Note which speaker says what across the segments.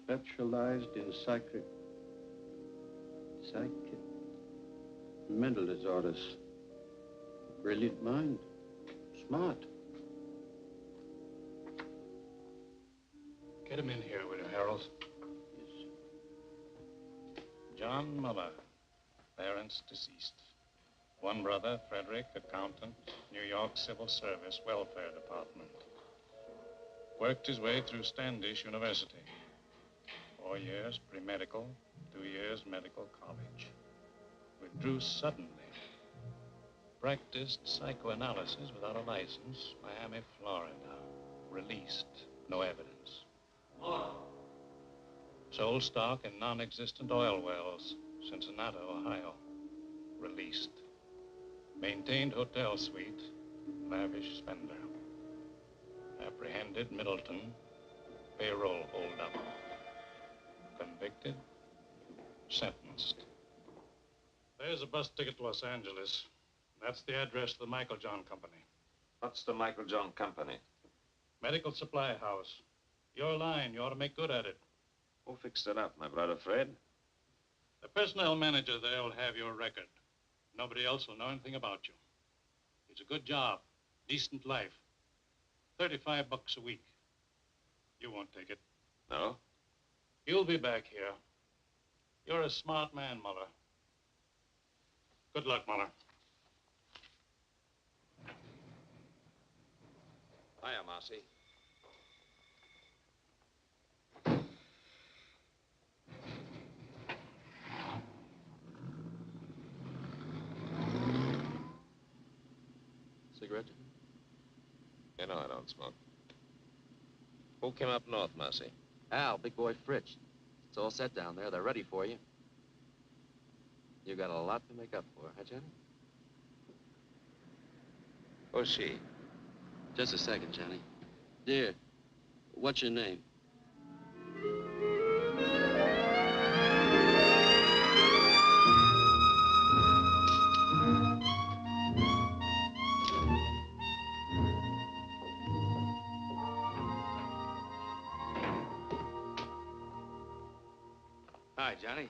Speaker 1: specialized in mental disorders. Brilliant mind. Smart.
Speaker 2: Get him in here, will you, Harold?
Speaker 1: Yes.
Speaker 2: John, mother. Parents deceased. One brother, Frederick, accountant, New York Civil Service, Welfare Department. Worked his way through Standish University. 4 years pre-medical, 2 years medical college. Withdrew suddenly. Practiced psychoanalysis without a license, Miami, Florida. Released, no evidence. Sold stock in non-existent oil wells, Cincinnati, Ohio. Released. Maintained hotel suite, lavish spender. Apprehended, Middleton, payroll holdup. Convicted, sentenced. There's a bus ticket to Los Angeles. That's the address of the Michael John Company.
Speaker 3: What's the Michael John Company?
Speaker 2: Medical supply house. Your line, you ought to make good at it.
Speaker 3: Who fixed it up, my brother Fred?
Speaker 2: The personnel manager there will have your record. Nobody else will know anything about you. It's a good job, decent life. $35 a week. You won't take it.
Speaker 3: No?
Speaker 2: You'll be back here. You're a smart man, Muller. Good luck, Muller.
Speaker 3: Hiya, Marcy.
Speaker 1: Cigarette?
Speaker 3: You know I don't smoke. Who came up north, Marcy?
Speaker 4: Al, big boy Fritz. It's all set down there. They're ready for you. You got a lot to make up for, huh, Johnny?
Speaker 3: Who's she?
Speaker 4: Just a second, Johnny. Dear, what's your name? Hi, Johnny.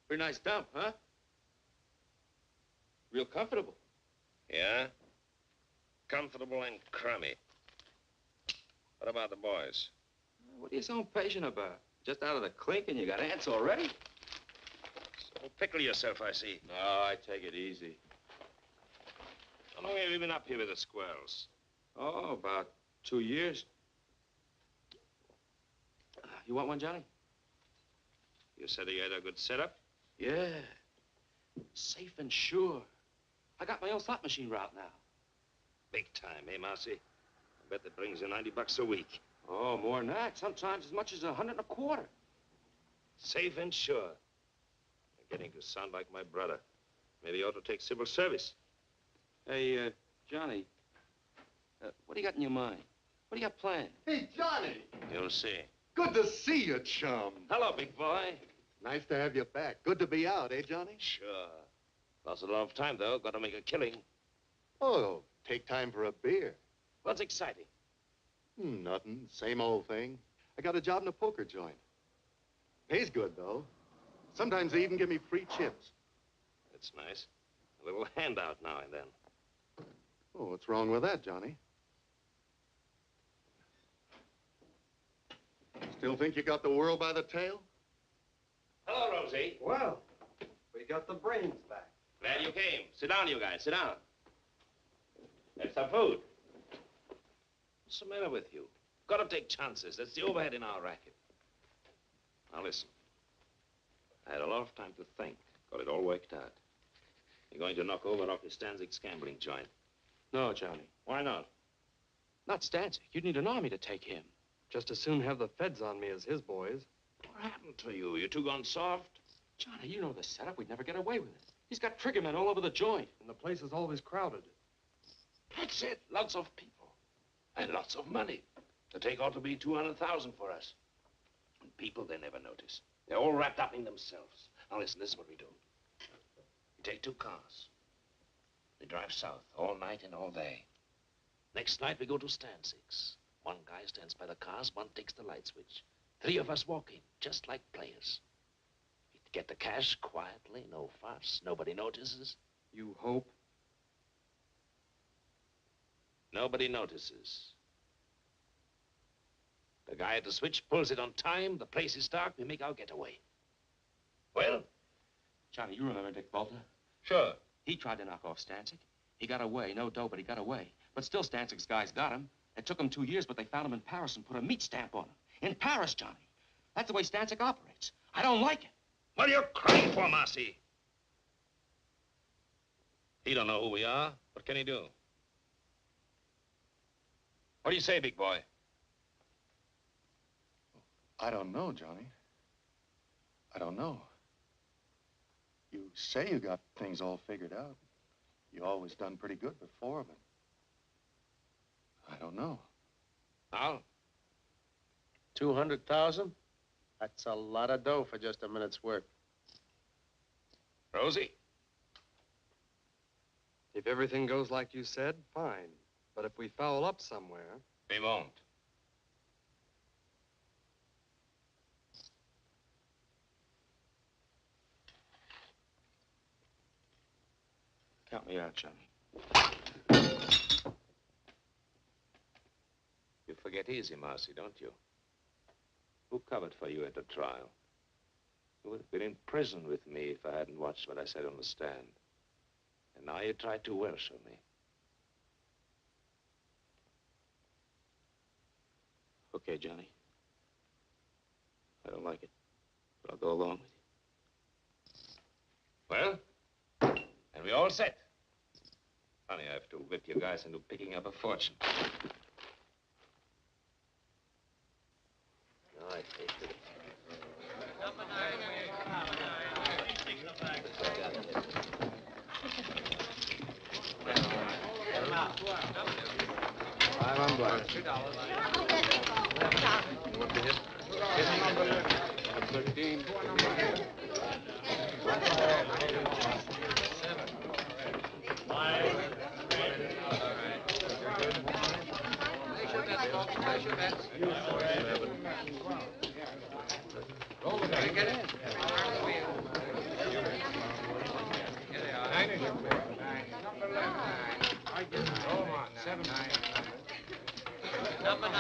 Speaker 4: Pretty nice dump, huh? Real comfortable.
Speaker 3: Yeah? Comfortable and crummy. What about the boys?
Speaker 4: What are you so impatient about? Just out of the clink and you got ants already?
Speaker 3: So pickle yourself, I see.
Speaker 4: No, I take it easy.
Speaker 3: How long have you been up here with the squirrels?
Speaker 4: Oh, about 2 years. You want one, Johnny?
Speaker 3: You said you had a good setup?
Speaker 4: Yeah. Safe and sure. I got my own slot machine route now.
Speaker 3: Big time, eh, Marcy? I bet that brings you $90 a week.
Speaker 4: Oh, more than that. Sometimes as much as 125.
Speaker 3: Safe and sure. You're getting to sound like my brother. Maybe you ought to take civil service.
Speaker 4: Hey, Johnny, what do you got in your mind? What do you got planned?
Speaker 5: Hey, Johnny!
Speaker 3: You'll see.
Speaker 5: Good to see you, chum.
Speaker 3: Hello, big boy.
Speaker 5: Nice to have you back. Good to be out, eh, Johnny?
Speaker 3: Sure. Lost a lot of time, though. Got to make a killing.
Speaker 5: Oh, take time for a beer.
Speaker 3: What's exciting?
Speaker 5: Nothing. Same old thing. I got a job in a poker joint. Pays good, though. Sometimes they even give me free chips.
Speaker 3: That's nice. A little handout now and then.
Speaker 5: Oh, what's wrong with that, Johnny? Still think you got the world by the tail?
Speaker 3: Hello, Rosie.
Speaker 6: Well, we got the brains back.
Speaker 3: Glad you came. Sit down, you guys. Sit down. Have some food. What's the matter with you? Got to take chances. That's the overhead in our racket. Now, listen. I had a lot of time to think. Got it all worked out. You're going to knock over Rocky Stanzik's gambling joint.
Speaker 4: No, Johnny.
Speaker 3: Why not?
Speaker 4: Not Stanzik. You'd need an army to take him.
Speaker 6: Just as soon have the feds on me as his boys.
Speaker 3: What happened to you? You two gone soft?
Speaker 4: Johnny, you know the setup. We'd never get away with it. He's got triggermen all over the joint.
Speaker 6: And the place is always crowded.
Speaker 3: That's it. Lots of people. And lots of money. The take ought to be 200,000 for us. And people, they never notice. They're all wrapped up in themselves. Now listen, this is what we do. We take 2 cars. We drive south all night and all day. Next night we go to Stanzik's. One guy stands by the cars, one takes the light switch. 3 of us walk in, just like players. We get the cash quietly, no fuss, nobody notices.
Speaker 6: You hope?
Speaker 3: Nobody notices. The guy at the switch pulls it on time, the place is dark, we make our getaway. Well?
Speaker 7: Johnny, you remember Dick Bolter?
Speaker 3: Sure.
Speaker 7: He tried to knock off Stancic. He got away. No dough, but he got away. But still, Stancic's guys got him. It took him 2 years, but they found him in Paris and put a meat stamp on him. In Paris, Johnny. That's the way Stancic operates. I don't like it.
Speaker 3: What are you crying for, Marcy? He don't know who we are. What can he do? What do you say, big boy?
Speaker 5: I don't know, Johnny. I don't know. You say you got things all figured out. You always done pretty good before, but I don't know.
Speaker 3: How?
Speaker 1: 200,000? That's a lot of dough for just a minute's work.
Speaker 3: Rosie?
Speaker 6: If everything goes like you said, fine. But if we foul up somewhere...
Speaker 3: We won't.
Speaker 7: Count me out, Johnny.
Speaker 3: You forget easy, Marcy, don't you? Who covered for you at the trial? You would have been in prison with me if I hadn't watched what I said on the stand. And now you try to worship me.
Speaker 7: Okay, Johnny. I don't like it, but I'll go along with you.
Speaker 3: Well, and we all set. Funny, I have to whip you guys into picking up a fortune. All right, Patriot.
Speaker 1: $5 on black.
Speaker 6: $2. You want to hit? 13. Roll the dice. Get it? Here they are. 9 is your pick. 9. Roll 1. 7. 9. Number 9.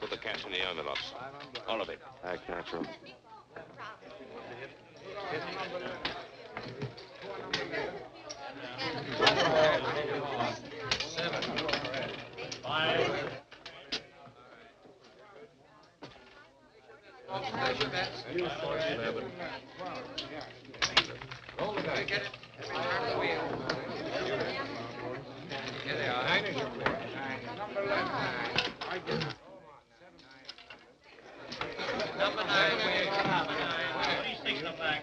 Speaker 3: Put the cash in the envelopes. All of it.
Speaker 5: Act natural.
Speaker 6: Roll the dice. Get it? Turn the wheel. Here they are. 9 is your pick. 9. Number 11. 9. Number 9. What do you think of that?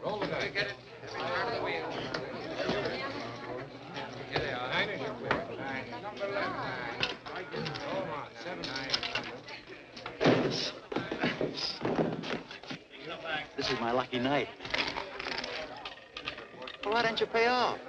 Speaker 6: Roll the dice. Get it? Turn the wheel. Here they are. 9 is your pick. 9. Number 11. 9. Roll 1. 7. 9.
Speaker 8: This is my lucky night. Well, why don't you pay off?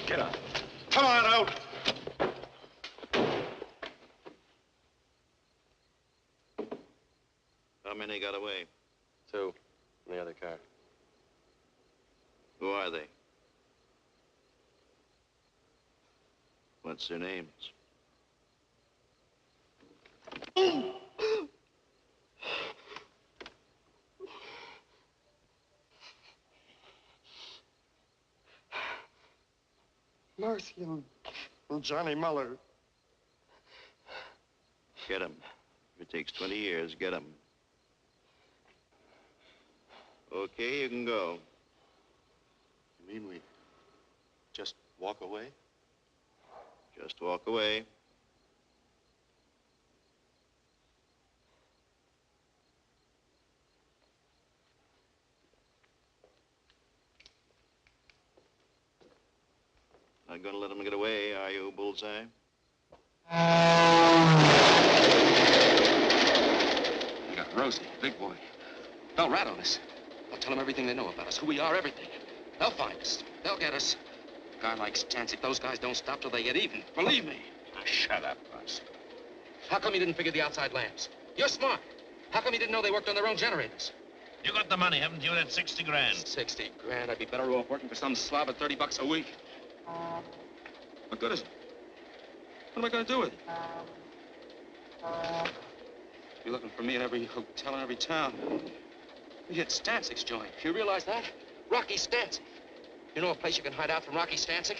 Speaker 3: Get up. Come on out.
Speaker 8: How many got away?
Speaker 1: 2 in the other car.
Speaker 8: Who are they? What's their names?
Speaker 5: Mercy on Johnny Muller.
Speaker 8: Get him. If it takes 20 years, get him. Okay, you can go.
Speaker 5: You mean we just walk away?
Speaker 8: Just walk away. Not gonna let him get away, are you, Bullseye?
Speaker 7: We got Rosie, big boy. They'll rat on us. They'll tell them everything they know about us, who we are, everything. They'll find us. They'll get us. A guy like Stancic, those guys don't stop till they get even. Believe me.
Speaker 3: Now, shut up, Franz.
Speaker 7: How come you didn't figure the outside lamps? You're smart. How come you didn't know they worked on their own generators?
Speaker 3: You got the money, haven't you? That 60 grand.
Speaker 7: 60 grand. I'd be better off working for some slob at $30 a week. What good is it? What am I going to do with it? You're looking for me in every hotel in every town. You hit Stancic's joint. You realize that? Rocky Stancic. You know a place you can hide out from Rocky Stancic?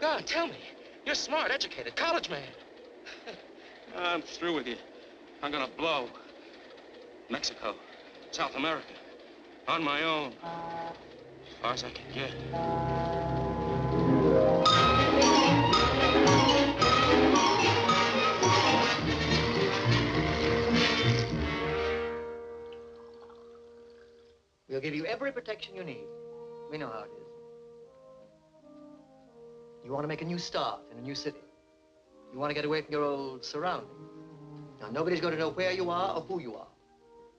Speaker 7: Go on, tell me. You're smart, educated, college man. I'm through with you. I'm gonna blow. Mexico, South America, on my own. As far as I can get.
Speaker 9: We'll give you every protection you need. We know how it is. You want to make a new start in a new city. You want to get away from your old surroundings. Now, nobody's going to know where you are or who you are.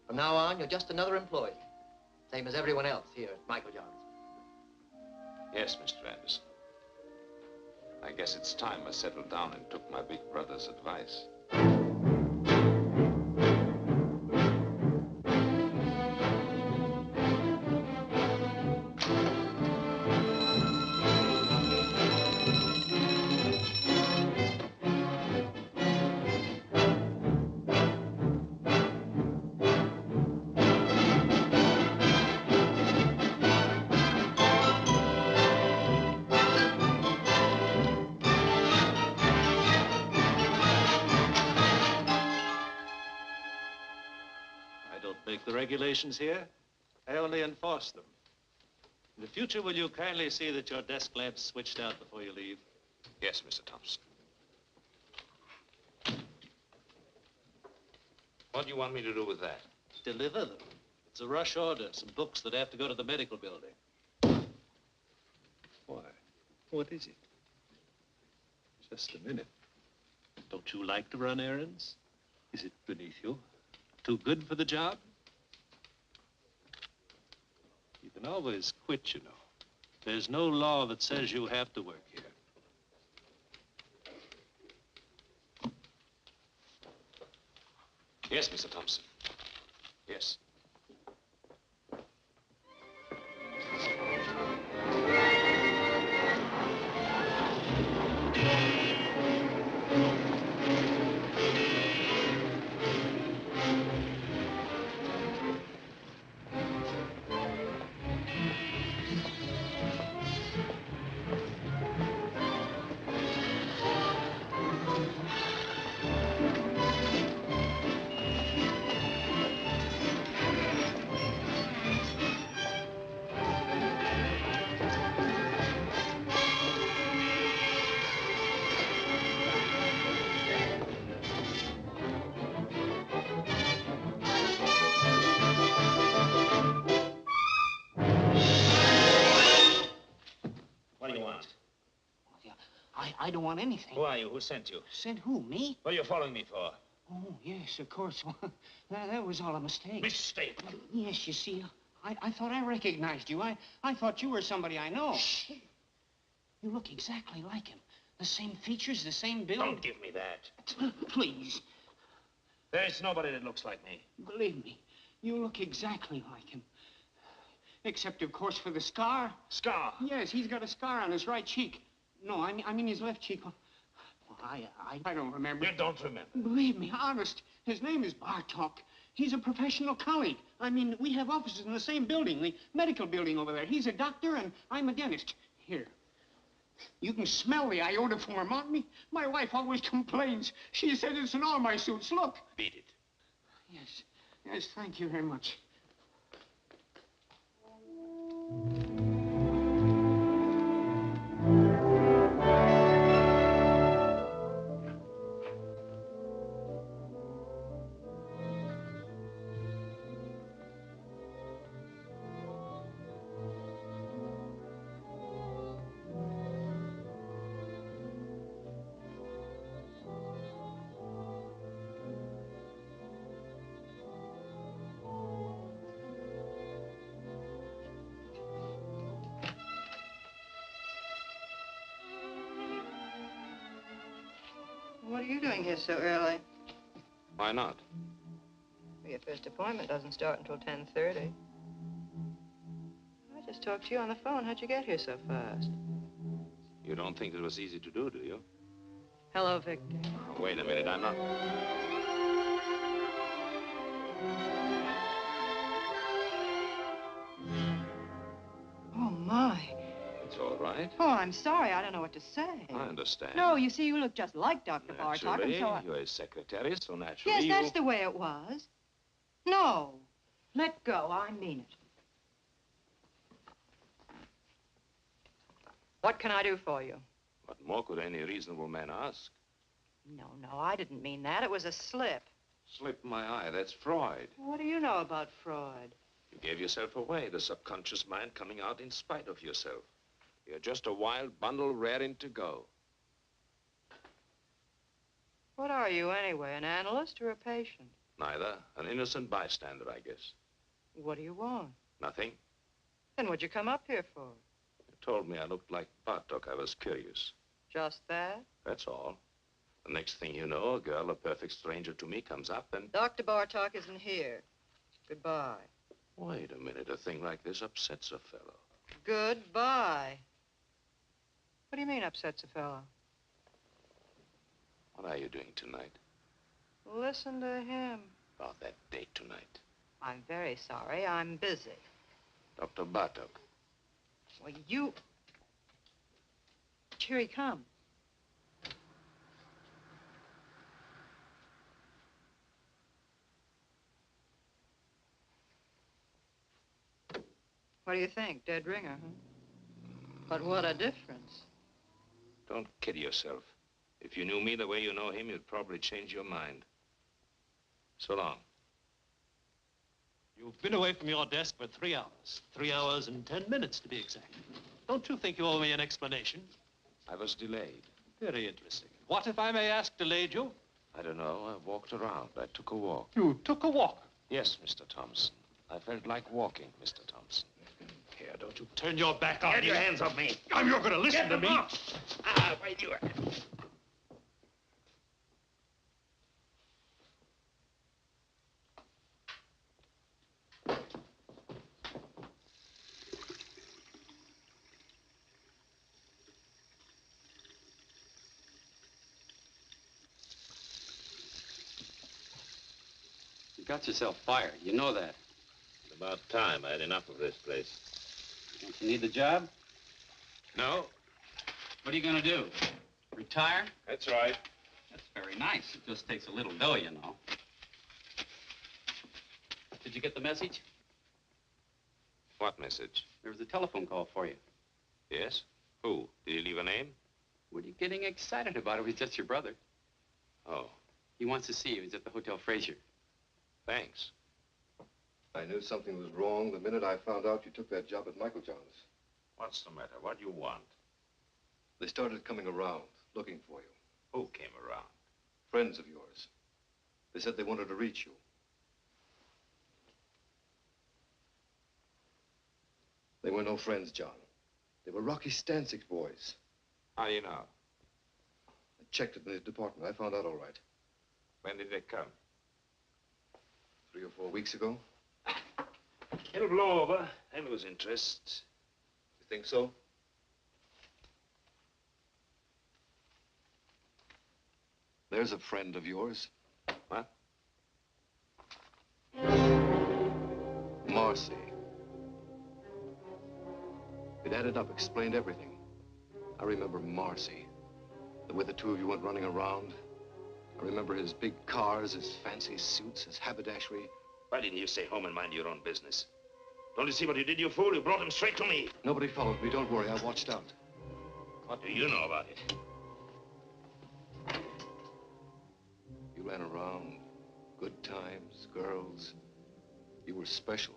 Speaker 9: From now on, you're just another employee. Same as everyone else here at Michael John's.
Speaker 3: Yes, Mr. Anderson. I guess it's time I settled down and took my big brother's advice.
Speaker 10: The regulations here, I only enforce them. In the future, will you kindly see that your desk lamp's switched out before you leave?
Speaker 3: Yes, Mr. Thompson. What do you want me to do with that?
Speaker 10: Deliver them. It's a rush order, some books that have to go to the medical building. Why? What is it? Just a minute. Don't you like to run errands? Is it beneath you? Too good for the job? You can always quit, you know. There's no law that says you have to work here.
Speaker 3: Yes, Mr. Thompson. Yes. What do you want?
Speaker 6: I don't want anything.
Speaker 3: Who are you? Who sent you?
Speaker 6: Sent who, me?
Speaker 3: What are you following me for?
Speaker 6: Oh, yes, of course. That was all a mistake.
Speaker 3: Mistake?
Speaker 6: Yes, you see, I thought I recognized you. I thought you were somebody I know. You look exactly like him. The same features, the same build.
Speaker 3: Don't give me that.
Speaker 6: Please.
Speaker 3: There's nobody that looks like me.
Speaker 6: Believe me, you look exactly like him. Except, of course, for the scar.
Speaker 3: Scar?
Speaker 6: Yes, he's got a scar on his right cheek. No, I mean his left cheek. I don't remember.
Speaker 3: You don't remember?
Speaker 6: Believe me, honest. His name is Bartok. He's a professional colleague. I mean, we have offices in the same building, the medical building over there. He's a doctor and I'm a dentist. Here. You can smell the iodoform on me. My wife always complains. She said it's in all my suits. Look.
Speaker 3: Beat it.
Speaker 6: Yes, thank you very much.
Speaker 11: What are you doing here so early?
Speaker 3: Why not?
Speaker 11: Well, your first appointment doesn't start until 10:30. I just talked to you on the phone. How'd you get here so fast?
Speaker 3: You don't think it was easy to do you?
Speaker 11: Hello, Victor.
Speaker 3: Oh, wait a minute, I'm not...
Speaker 11: Oh, my.
Speaker 3: It's all right.
Speaker 11: Oh, I'm sorry. I don't know what to say.
Speaker 3: I understand.
Speaker 11: No, you see, you look just like Dr. Bartok,
Speaker 3: Naturally,
Speaker 11: and so I...
Speaker 3: you're his secretary, so naturally
Speaker 11: Yes, that's the way it was. No. Let go. I mean it. What can I do for you?
Speaker 3: What more could any reasonable man ask?
Speaker 11: No, I didn't mean that. It was a slip.
Speaker 3: Slip my eye, that's Freud.
Speaker 11: What do you know about Freud?
Speaker 3: You gave yourself away, the subconscious mind coming out in spite of yourself. You're just a wild bundle raring to go.
Speaker 11: What are you, anyway, an analyst or a patient?
Speaker 3: Neither. An innocent bystander, I guess.
Speaker 11: What do you want?
Speaker 3: Nothing.
Speaker 11: Then what'd you come up here for?
Speaker 3: You told me I looked like Bartok. I was curious.
Speaker 11: Just that?
Speaker 3: That's all. The next thing you know, a girl, a perfect stranger to me, comes up and...
Speaker 11: Dr. Bartok isn't here. Goodbye.
Speaker 3: Wait a minute. A thing like this upsets a fellow.
Speaker 11: Goodbye. What do you mean upsets a fellow?
Speaker 3: What are you doing tonight?
Speaker 11: Listen to him.
Speaker 3: About that date tonight.
Speaker 11: I'm very sorry. I'm busy.
Speaker 3: Dr. Bartok.
Speaker 11: Well, you... Here he comes. What do you think? Dead ringer, huh? But what a difference.
Speaker 3: Don't kid yourself. If you knew me the way you know him, you'd probably change your mind. So long.
Speaker 10: You've been away from your desk for 3 hours. 3 hours and 10 minutes, to be exact. Don't you think you owe me an explanation?
Speaker 3: I was delayed.
Speaker 10: Very interesting. What, if I may ask, delayed you?
Speaker 3: I don't know. I walked around. I took a walk.
Speaker 10: You took a walk?
Speaker 3: Yes, Mr. Thompson. I felt like walking, Mr. Thompson.
Speaker 10: Here, don't you turn your back on me.
Speaker 3: Get your hands off me.
Speaker 10: I'm not going to listen to me.
Speaker 3: Why do you...
Speaker 12: You got yourself fired. You know that.
Speaker 3: It's about time. I had enough of this place.
Speaker 12: Don't you need the job?
Speaker 3: No.
Speaker 12: What are you going to do? Retire?
Speaker 3: That's right.
Speaker 12: That's very nice. It just takes a little dough, you know. Did you get the message?
Speaker 3: What message?
Speaker 12: There was a telephone call for you.
Speaker 3: Yes? Who? Did he leave a name?
Speaker 12: What are you getting excited about? It was just your brother.
Speaker 3: Oh.
Speaker 12: He wants to see you. He's at the Hotel Fraser.
Speaker 3: Thanks.
Speaker 5: I knew something was wrong the minute I found out you took that job at Michael John's.
Speaker 3: What's the matter? What do you want?
Speaker 5: They started coming around, looking for you.
Speaker 3: Who came around?
Speaker 5: Friends of yours. They said they wanted to reach you. They were no friends, John. They were Rocky Stanczyk's boys.
Speaker 3: How do you know?
Speaker 13: I checked it in the department. I found out all right.
Speaker 3: When did they come?
Speaker 13: 3 or 4 weeks ago.
Speaker 3: It'll blow over. I lose interest.
Speaker 13: You think so? There's a friend of yours.
Speaker 3: What?
Speaker 13: Marcy. It added up, explained everything. I remember Marcy. The way the two of you went running around. I remember his big cars, his fancy suits, his haberdashery.
Speaker 3: Why didn't you stay home and mind your own business? Don't you see what you did, you fool? You brought him straight to me.
Speaker 13: Nobody followed me. Don't worry. I watched out.
Speaker 3: What do you know about it?
Speaker 13: You ran around. Good times, girls. You were special.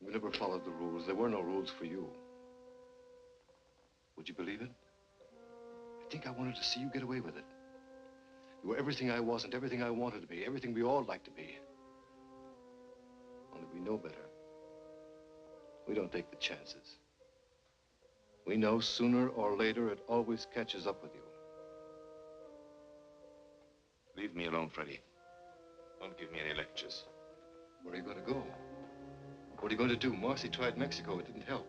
Speaker 13: You never followed the rules. There were no rules for you. Would you believe it? I think I wanted to see you get away with it. You were everything I wasn't, everything I wanted to be, everything we all like to be. Only we know better. We don't take the chances. We know sooner or later it always catches up with you.
Speaker 3: Leave me alone, Freddie. Don't give me any lectures.
Speaker 13: Where are you going to go? What are you going to do? Marcy tried Mexico. It didn't help.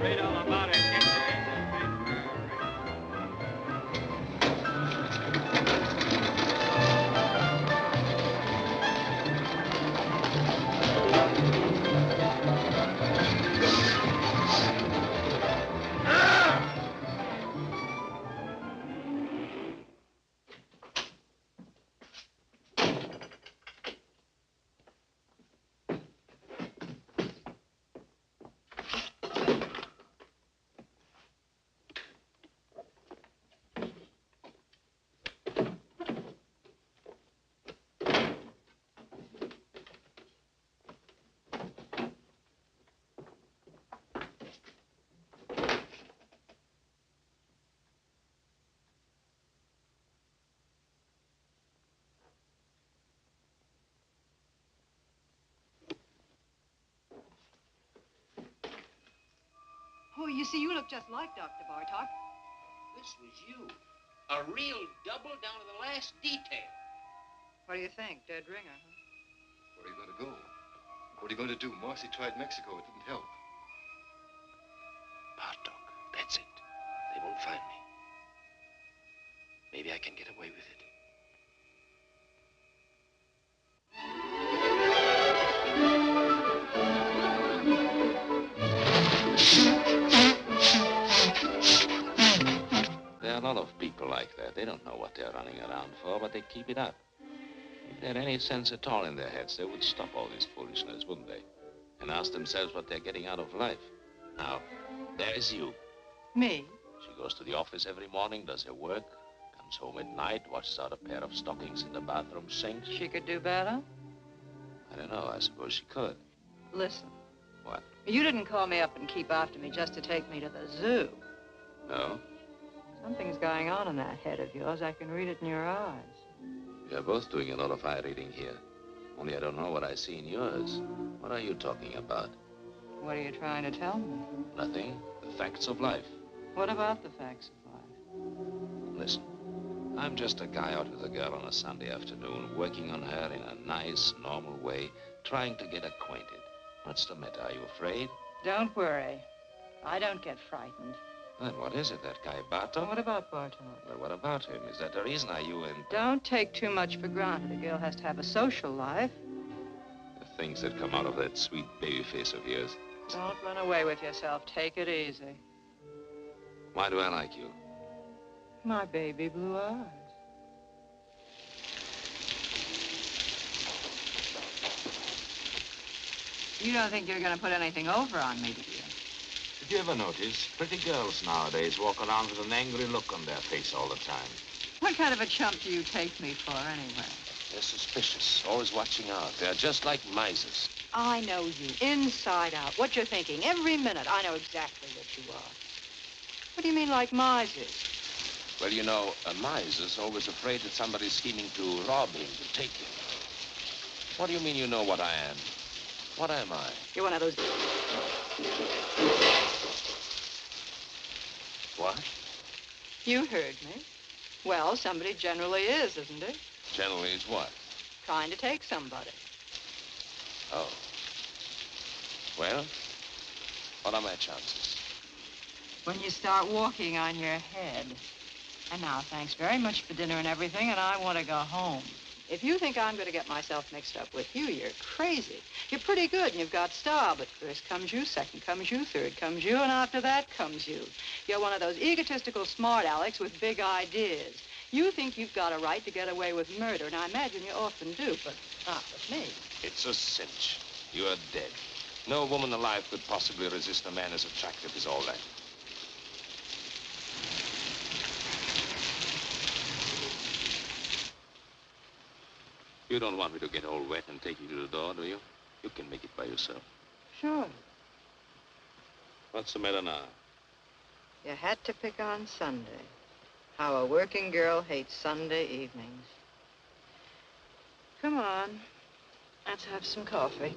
Speaker 14: Read all about it.
Speaker 11: Oh, you see, you look just like Dr. Bartok.
Speaker 3: This was you.
Speaker 6: A real double down to the last detail.
Speaker 11: What do you think? Dead ringer, huh?
Speaker 13: Where are you going to go? What are you going to do? Marcy tried Mexico. It didn't help.
Speaker 3: Bartok, that's it. They won't find me. Maybe I can get away with it.
Speaker 7: There are a lot of people like that. They don't know what they're running around for, but they keep it up. If they had any sense at all in their heads, they would stop all this foolishness, wouldn't they? And ask themselves what they're getting out of life. Now, there is you.
Speaker 11: Me?
Speaker 7: She goes to the office every morning, does her work, comes home at night, washes out a pair of stockings in the bathroom sink.
Speaker 11: She could do better?
Speaker 7: I don't know. I suppose she could.
Speaker 11: Listen.
Speaker 7: What?
Speaker 11: You didn't call me up and keep after me just to take me to the zoo.
Speaker 7: No?
Speaker 11: Something's going on in that head of yours. I can read it in your eyes.
Speaker 7: We are both doing a lot of eye reading here. Only I don't know what I see in yours. What are you talking about?
Speaker 11: What are you trying to tell me?
Speaker 7: Nothing. The facts of life.
Speaker 11: What about the facts of life?
Speaker 7: Listen, I'm just a guy out with a girl on a Sunday afternoon, working on her in a nice, normal way, trying to get acquainted. What's the matter? Are you afraid?
Speaker 11: Don't worry. I don't get frightened.
Speaker 7: Then what is it, that guy Bartok?
Speaker 11: What about Bartok?
Speaker 7: Well, what about him? Is that the reason? Are you in...
Speaker 11: Don't take too much for granted. A girl has to have a social life.
Speaker 7: The things that come out of that sweet baby face of yours.
Speaker 11: Don't run away with yourself. Take it easy.
Speaker 7: Why do I like you?
Speaker 11: My baby blue eyes. You don't think you're going to put anything over on me, do you?
Speaker 7: Did you ever notice pretty girls nowadays walk around with an angry look on their face all the time?
Speaker 11: What kind of a chump do you take me for, anyway?
Speaker 7: They're suspicious, always watching out. They're just like misers.
Speaker 11: I know you, inside out. What you're thinking, every minute. I know exactly what you are. What do you mean, like misers?
Speaker 7: Well, you know, a miser's always afraid that somebody's scheming to rob him, to take him. What do you mean you know what I am? What am I?
Speaker 11: You're one of those...
Speaker 7: What?
Speaker 11: You heard me. Well, somebody generally is, isn't it?
Speaker 7: Generally is what?
Speaker 11: Trying to take somebody.
Speaker 7: Oh. Well, what are my chances?
Speaker 11: When you start walking on your head. And now, thanks very much for dinner and everything, and I want to go home. If you think I'm going to get myself mixed up with you, you're crazy. You're pretty good, and you've got style, but first comes you, second comes you, third comes you, and after that comes you. You're one of those egotistical smart alecks with big ideas. You think you've got a right to get away with murder, and I imagine you often do, but not with me.
Speaker 7: It's a cinch. You are dead. No woman alive could possibly resist a man as attractive as all that. You don't want me to get all wet and take you to the door, do you? You can make it by yourself.
Speaker 11: Sure.
Speaker 7: What's the matter now?
Speaker 11: You had to pick on Sunday. How a working girl hates Sunday evenings. Come on. Let's have some coffee.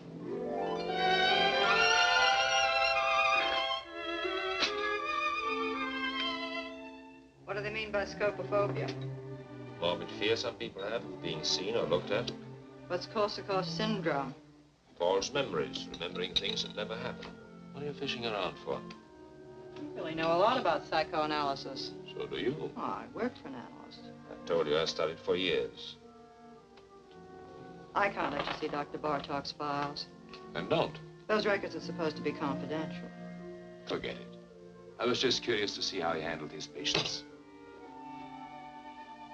Speaker 11: What do they mean by scopophobia?
Speaker 7: Morbid fear some people have of being seen or looked at.
Speaker 11: What's Korsakoff syndrome?
Speaker 7: False memories, remembering things that never happened. What are you fishing around for?
Speaker 11: You really know a lot about psychoanalysis.
Speaker 7: So do you.
Speaker 11: Oh, I worked for an analyst.
Speaker 7: I told you I studied for years.
Speaker 11: I can't let you see Dr. Bartok's files.
Speaker 7: Then don't.
Speaker 11: Those records are supposed to be confidential.
Speaker 7: Forget it. I was just curious to see how he handled his patients.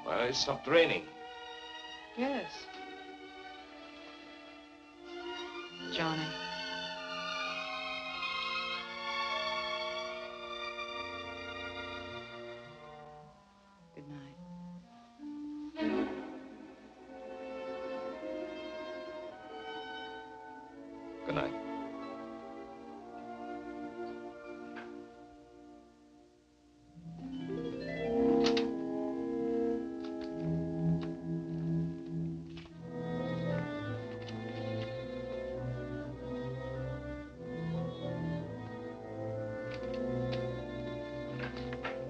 Speaker 7: Well, it stopped raining.
Speaker 11: Yes. Johnny. Good night.
Speaker 7: Good night.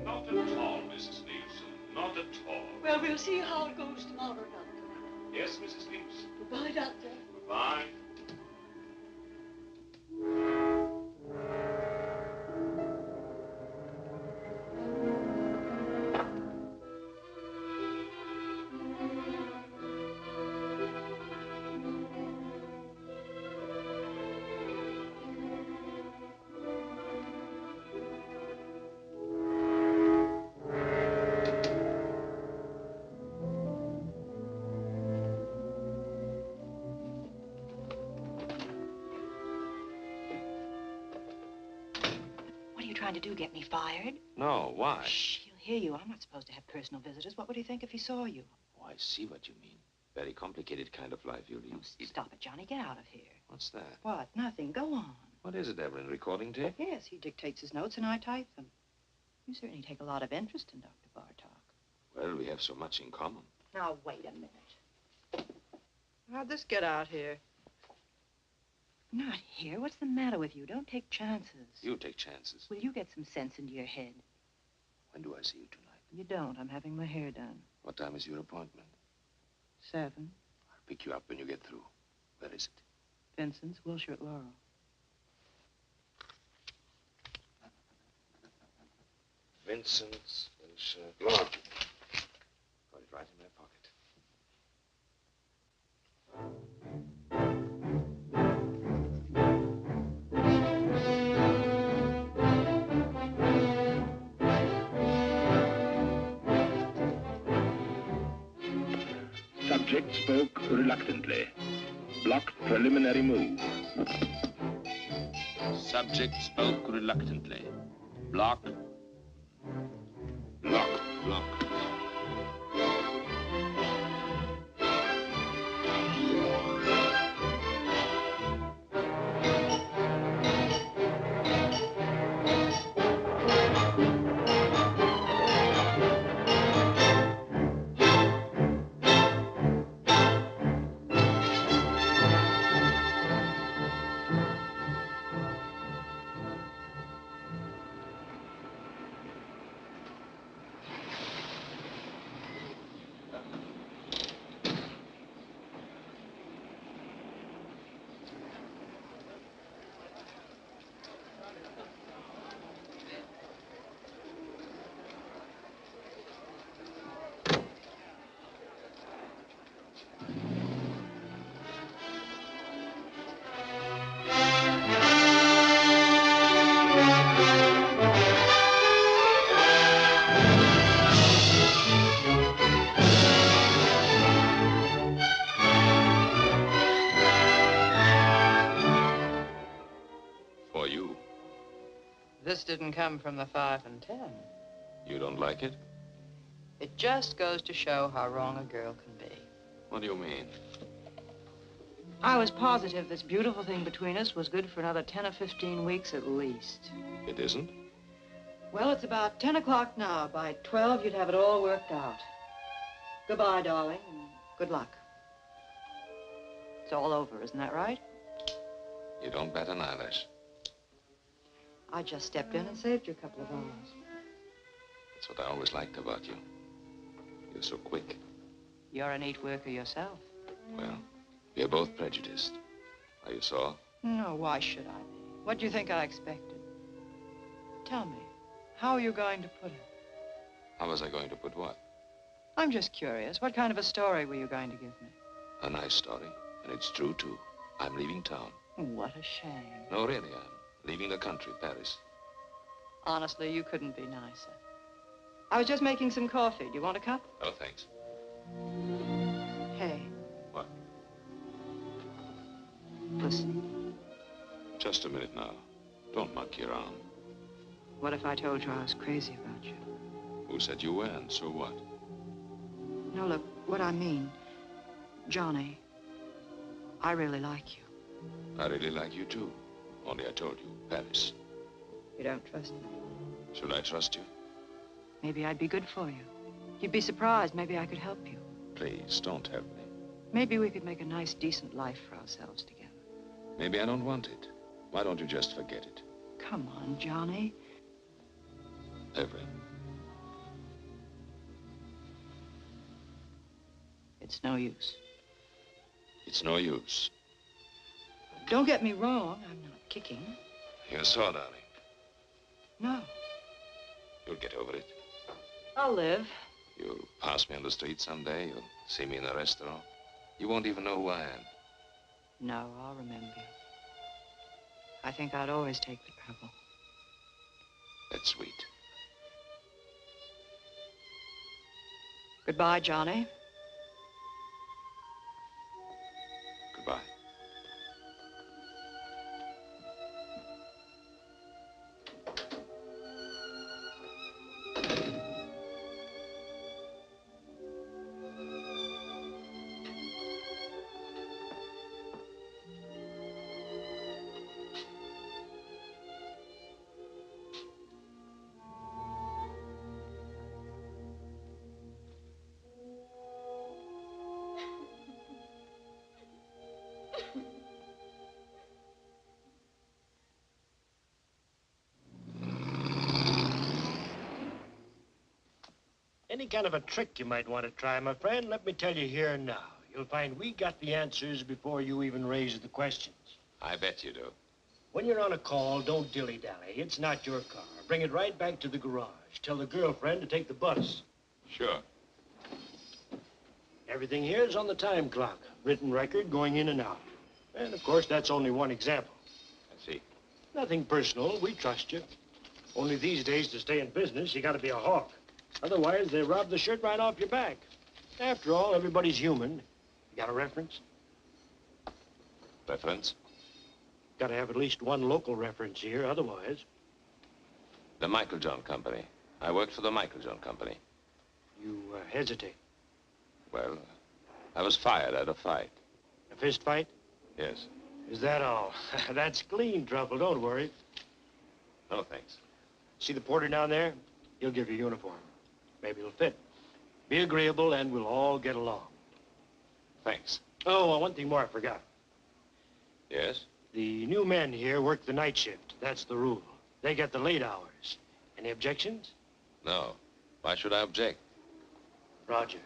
Speaker 2: Not at all, Mrs. Nielsen. Not
Speaker 14: we'll see how it goes tomorrow, Doctor.
Speaker 3: Yes, Mrs. Leaves.
Speaker 14: Goodbye, Doctor.
Speaker 3: Goodbye.
Speaker 11: What are you trying to do, get me fired?
Speaker 3: No, why?
Speaker 11: Shh, he'll hear you. I'm not supposed to have personal visitors. What would he think if he saw you?
Speaker 3: Oh, I see what you mean. Very complicated kind of life you lead.
Speaker 11: Oh, stop it, Johnny. Get out of here.
Speaker 3: What's that?
Speaker 11: What? Nothing. Go on.
Speaker 3: What is it, Evelyn? Recording tape?
Speaker 11: Yes, he dictates his notes and I type them. You certainly take a lot of interest in Dr. Bartok.
Speaker 3: Well, we have so much in common.
Speaker 11: Now, wait a minute. How'd this get out here? Not here. What's the matter with you? Don't take chances.
Speaker 3: You take chances.
Speaker 11: Will you get some sense into your head?
Speaker 3: When do I see you tonight?
Speaker 11: You don't. I'm having my hair done.
Speaker 3: What time is your appointment?
Speaker 11: 7.
Speaker 3: I'll pick you up when you get through. Where is it?
Speaker 11: Vincent's, Wilshire at Laurel.
Speaker 3: Vincent's, Laurel. Got it right in my pocket.
Speaker 15: Subject spoke reluctantly. Blocked preliminary move.
Speaker 3: Subject spoke reluctantly. Block. Block. Block. For you.
Speaker 11: This didn't come from the 5 and 10.
Speaker 3: You don't like it?
Speaker 11: It just goes to show how wrong a girl can be.
Speaker 3: What do you mean?
Speaker 11: I was positive this beautiful thing between us was good for another 10 or 15 weeks at least.
Speaker 3: It isn't?
Speaker 11: Well, it's about 10 o'clock now. By 12, you'd have it all worked out. Goodbye, darling, and good luck. It's all over, isn't that right?
Speaker 3: You don't bat an eyelash.
Speaker 11: I just stepped in and saved you a couple of hours.
Speaker 3: That's what I always liked about you. You're so quick.
Speaker 11: You're a neat worker yourself.
Speaker 3: Well, we're both prejudiced. Are you sore?
Speaker 11: No, why should I be? What do you think I expected? Tell me, how are you going to put it?
Speaker 3: How was I going to put what?
Speaker 11: I'm just curious. What kind of a story were you going to give me?
Speaker 3: A nice story. And it's true, too. I'm leaving town.
Speaker 11: What a shame.
Speaker 3: No, really, I'm leaving the country, Paris.
Speaker 11: Honestly, you couldn't be nicer. I was just making some coffee. Do you want a cup?
Speaker 3: Oh, thanks.
Speaker 11: Hey.
Speaker 3: What?
Speaker 11: Listen.
Speaker 3: Just a minute now. Don't monkey around.
Speaker 11: What if I told you I was crazy about you?
Speaker 3: Who said you weren't? So what?
Speaker 11: No, look, what I mean, Johnny, I really like you.
Speaker 3: I really like you, too. Only I told you, Paris.
Speaker 11: You don't trust me.
Speaker 3: Should I trust you?
Speaker 11: Maybe I'd be good for you. You'd be surprised. Maybe I could help you.
Speaker 3: Please, don't help me.
Speaker 11: Maybe we could make a nice, decent life for ourselves together.
Speaker 3: Maybe I don't want it. Why don't you just forget it?
Speaker 11: Come on, Johnny.
Speaker 3: Evelyn.
Speaker 11: It's no use.
Speaker 2: It's no use.
Speaker 11: Don't get me wrong, I'm not kicking.
Speaker 2: You're sore, darling.
Speaker 11: No.
Speaker 2: You'll get over it.
Speaker 11: I'll live.
Speaker 2: You'll pass me on the street someday. You'll see me in a restaurant. You won't even know who I am.
Speaker 11: No, I'll remember you. I think I'd always take the trouble.
Speaker 2: That's sweet.
Speaker 11: Goodbye, Johnny.
Speaker 2: Goodbye.
Speaker 16: Any kind of a trick you might want to try, my friend, let me tell you here and now. You'll find we got the answers before you even raise the questions.
Speaker 2: I bet you do.
Speaker 16: When you're on a call, don't dilly-dally. It's not your car. Bring it right back to the garage. Tell the girlfriend to take the bus.
Speaker 2: Sure.
Speaker 16: Everything here is on the time clock. Written record going in and out. And, of course, that's only one example.
Speaker 2: I see.
Speaker 16: Nothing personal. We trust you. Only these days, to stay in business, you got to be a hawk. Otherwise, they rob the shirt right off your back. After all, everybody's human. You got a reference?
Speaker 2: Reference?
Speaker 16: Got to have at least one local reference here, otherwise.
Speaker 2: The Michael John Company. I worked for the Michael John Company.
Speaker 16: You hesitate.
Speaker 2: Well, I was fired at a fight.
Speaker 16: A fist fight?
Speaker 2: Yes.
Speaker 16: Is that all? That's clean trouble, don't worry.
Speaker 2: No, thanks.
Speaker 16: See the porter down there? He'll give you a uniform. Maybe it'll fit. Be agreeable and we'll all get along.
Speaker 2: Thanks.
Speaker 16: Oh, one thing more I forgot.
Speaker 2: Yes?
Speaker 16: The new men here work the night shift. That's the rule. They get the late hours. Any objections?
Speaker 2: No. Why should I object?
Speaker 16: Roger.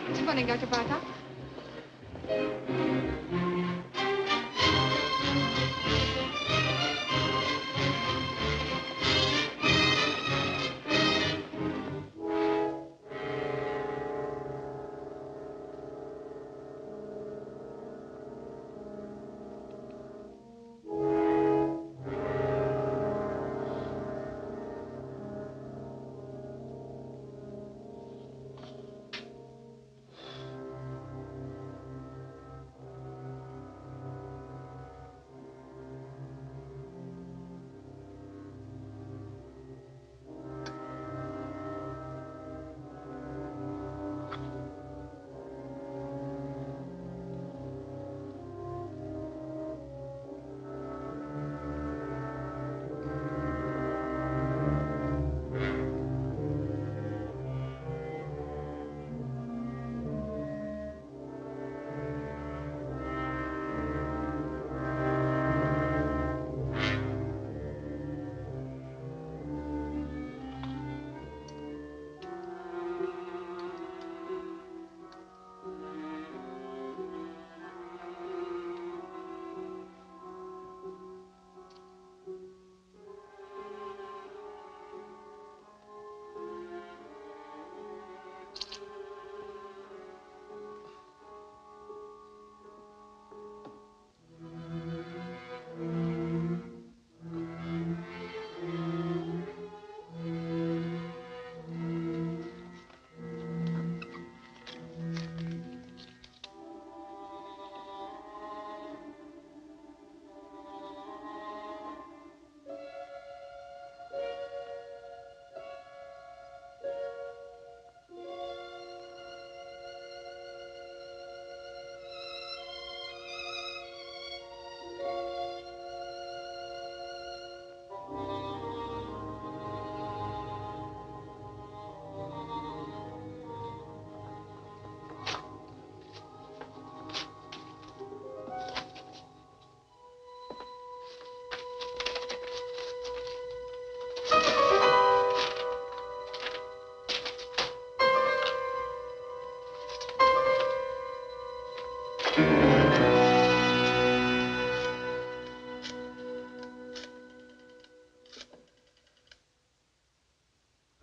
Speaker 11: Good morning, Dr. Bartok.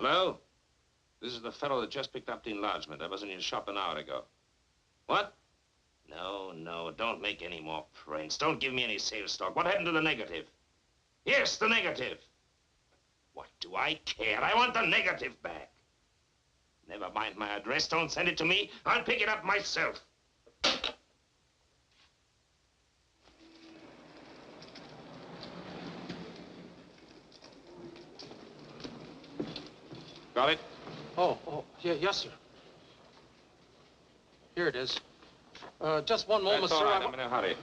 Speaker 3: Hello? This is the fellow that just picked up the enlargement. I was in your shop an hour ago. What? No, don't make any more prints. Don't give me any sales talk. What happened to the negative? Yes, the negative. What do I care? I want the negative back. Never mind my address. Don't send it to me. I'll pick it up myself. Got it?
Speaker 17: Yeah, yes, sir. Here it is. Just one moment,
Speaker 3: That's all
Speaker 17: sir.
Speaker 3: right. I'm in a hurry.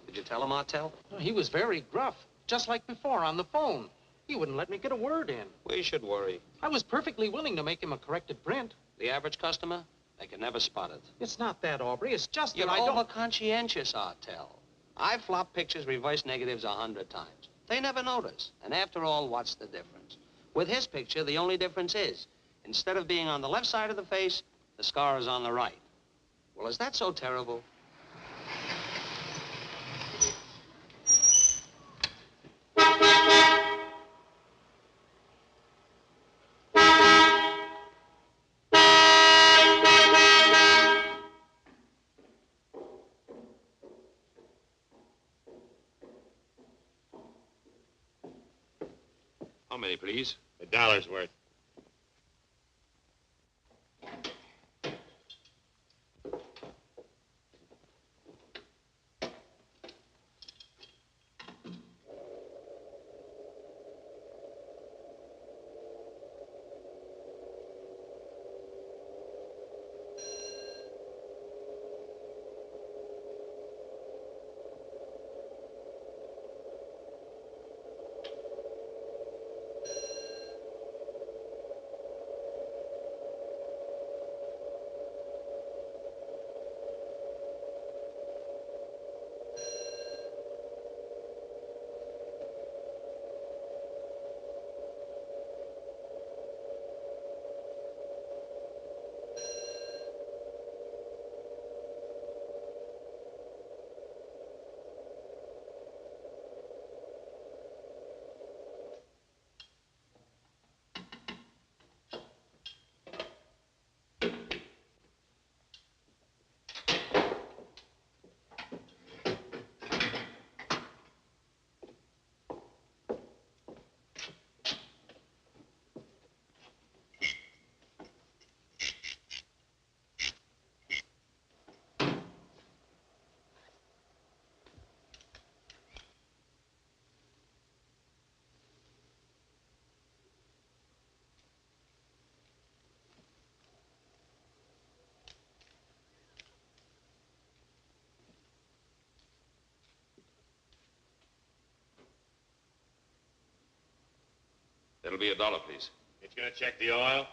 Speaker 9: Did you tell him, Martel?
Speaker 17: He was very gruff, just like before on the phone. He wouldn't let me get a word in.
Speaker 9: We should worry.
Speaker 17: I was perfectly willing to make him a corrected print.
Speaker 9: The average customer, they can never spot it.
Speaker 17: It's not that, Aubrey. It's just
Speaker 9: You're
Speaker 17: that I don't...
Speaker 9: over-conscientious, Martel. I've flopped pictures reverse negatives 100 times. They never notice. And after all, what's the difference? With his picture, the only difference is, instead of being on the left side of the face, the scar is on the right. Well, is that so terrible?
Speaker 3: How many, please?
Speaker 8: $1 worth.
Speaker 3: That'll be $1, please.
Speaker 8: It's gonna check the oil?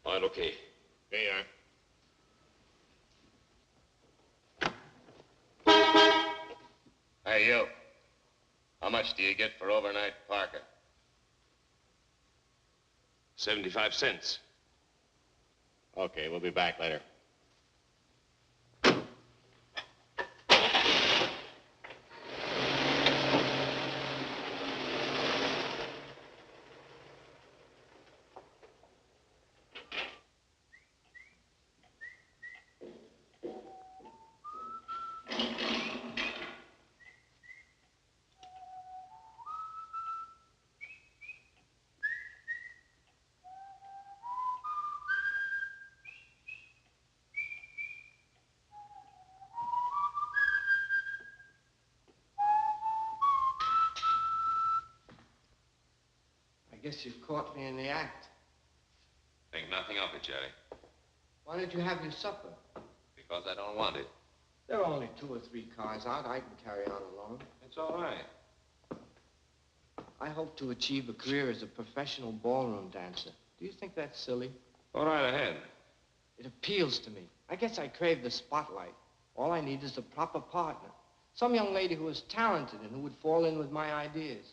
Speaker 3: Oil okay.
Speaker 8: There you are. Hey, you. How much do you get for overnight parking?
Speaker 3: 75 cents.
Speaker 8: Okay, we'll be back later.
Speaker 9: guess you've caught me in the act.
Speaker 8: Think nothing of it, Jerry.
Speaker 9: Why don't you have your supper?
Speaker 8: Because I don't want it.
Speaker 9: There are only 2 or 3 cars out. I can carry on alone.
Speaker 8: It's all right.
Speaker 9: I hope to achieve a career as a professional ballroom dancer. Do you think that's silly?
Speaker 8: Go right ahead.
Speaker 9: It appeals to me. I guess I crave the spotlight. All I need is a proper partner. Some young lady who is talented and who would fall in with my ideas.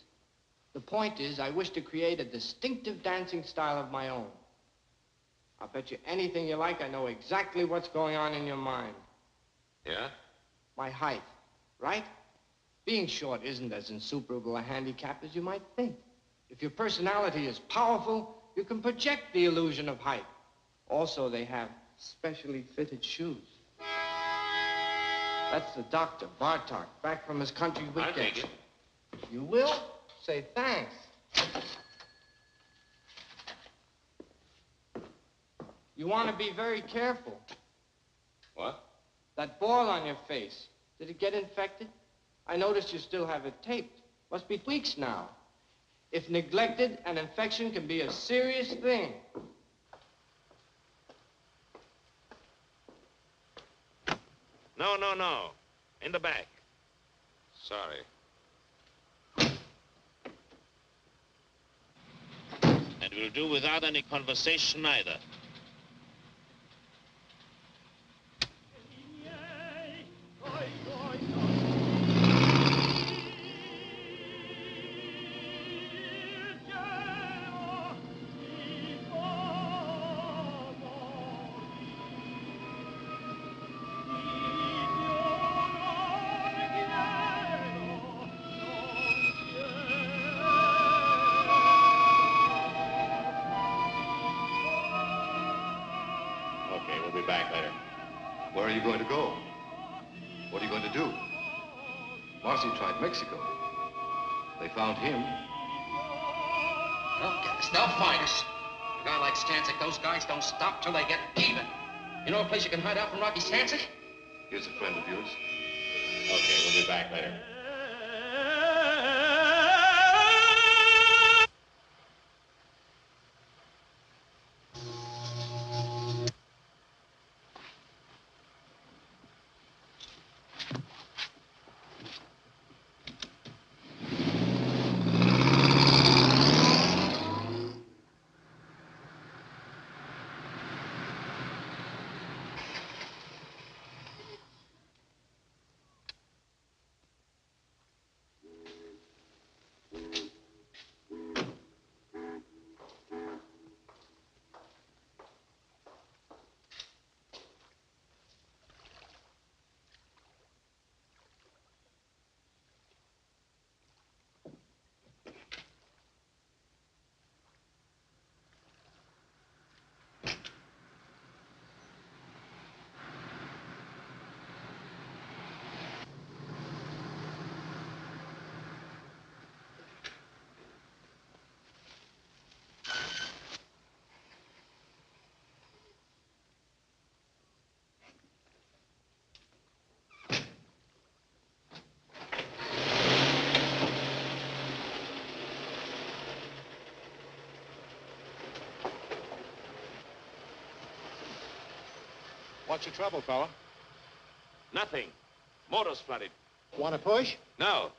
Speaker 9: The point is, I wish to create a distinctive dancing style of my own. I'll bet you anything you like, I know exactly what's going on in your mind.
Speaker 8: Yeah?
Speaker 9: My height, right? Being short isn't as insuperable a handicap as you might think. If your personality is powerful, you can project the illusion of height. Also, they have specially fitted shoes. That's the doctor, Bartok, back from his country weekend.
Speaker 8: I'll take it.
Speaker 9: You will? Say thanks. You want to be very careful.
Speaker 8: What?
Speaker 9: That boil on your face, did it get infected? I noticed you still have it taped. Must be weeks now. If neglected, an infection can be a serious thing.
Speaker 3: No, no, no. In the back.
Speaker 8: Sorry.
Speaker 3: And we'll do without any conversation either.
Speaker 13: Okay, we'll be back later. Where are you going to go? What are you going to do? Marcy tried Mexico. They found him.
Speaker 7: They'll get us. They'll find us. A guy like Stancic, those guys don't stop till they get even. You know a place you can hide out from Rocky Stancic?
Speaker 13: Here's a friend of yours. Okay, we'll be back later.
Speaker 10: What's your trouble, fella?
Speaker 3: Nothing. Motor's flooded.
Speaker 10: Want to push?
Speaker 3: No.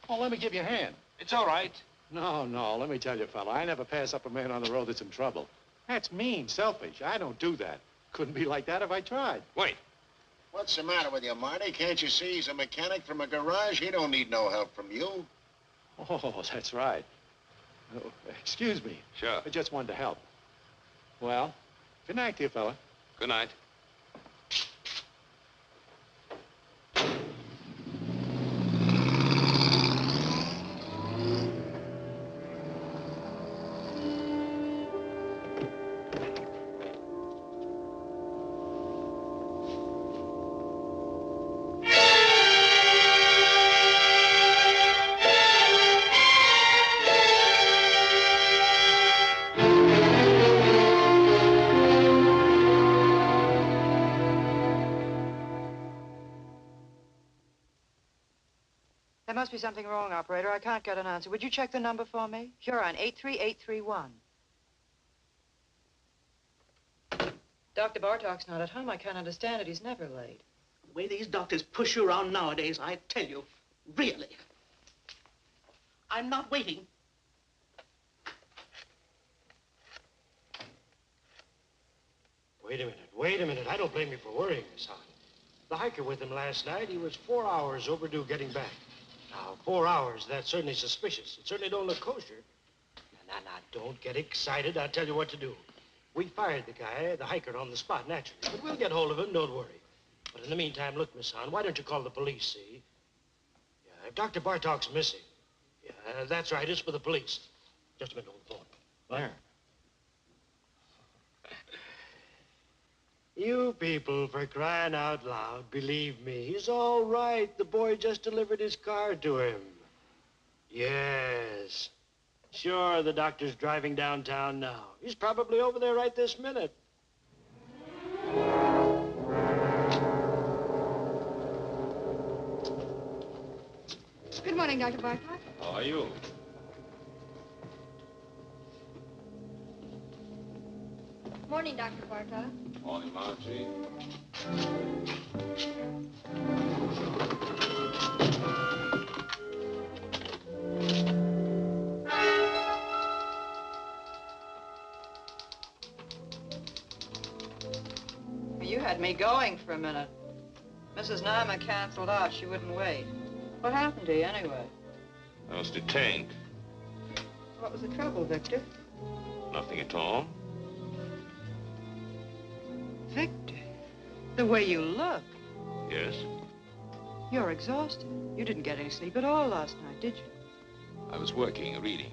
Speaker 10: Oh, let me give you a hand.
Speaker 3: It's all right.
Speaker 10: No, let me tell you, fella, I never pass up a man on the road that's in trouble. That's mean, selfish. I don't do that. Couldn't be like that if I tried.
Speaker 3: Wait.
Speaker 18: What's the matter with you, Marty? Can't you see he's a mechanic from a garage? He don't need no help from you.
Speaker 10: Oh, that's right. Oh, excuse me.
Speaker 8: Sure.
Speaker 10: I just wanted to help. Well, good night to you, fella.
Speaker 8: Good night.
Speaker 11: must be something wrong, operator. I can't get an answer. Would you check the number for me? Huron 83831. Dr. Bartok's not at home. I can't understand it. He's never late.
Speaker 6: The way these doctors push you around nowadays, I tell you, really. I'm not waiting.
Speaker 16: Wait a minute. I don't blame you for worrying, Miss Hahn. The hiker with him last night, he was 4 hours overdue getting back. Now, 4 hours, that's certainly suspicious. It certainly don't look kosher. Now, don't get excited. I'll tell you what to do. We fired the guy, the hiker, on the spot, naturally. But we'll get hold of him, don't worry. But in the meantime, look, Miss Hahn, why don't you call the police, see? Yeah, if Dr. Bartok's missing. Yeah, that's right, it's for the police. Just a minute, hold the phone.
Speaker 4: There.
Speaker 16: You people, for crying out loud, believe me, he's all right. The boy just delivered his car to him. Yes. Sure, the doctor's driving downtown now. He's probably over there right this minute.
Speaker 19: Good morning, Dr. Bartok.
Speaker 3: How are you?
Speaker 19: Morning, Dr. Bartok.
Speaker 3: Morning, Margie.
Speaker 11: You had me going for a minute. Mrs. Nyma canceled out. She wouldn't wait. What happened to you, anyway?
Speaker 3: I was detained.
Speaker 11: What was the trouble, Victor?
Speaker 3: Nothing at all.
Speaker 11: Victor, the way you look.
Speaker 3: Yes?
Speaker 11: You're exhausted. You didn't get any sleep at all last night, did you?
Speaker 3: I was working, reading.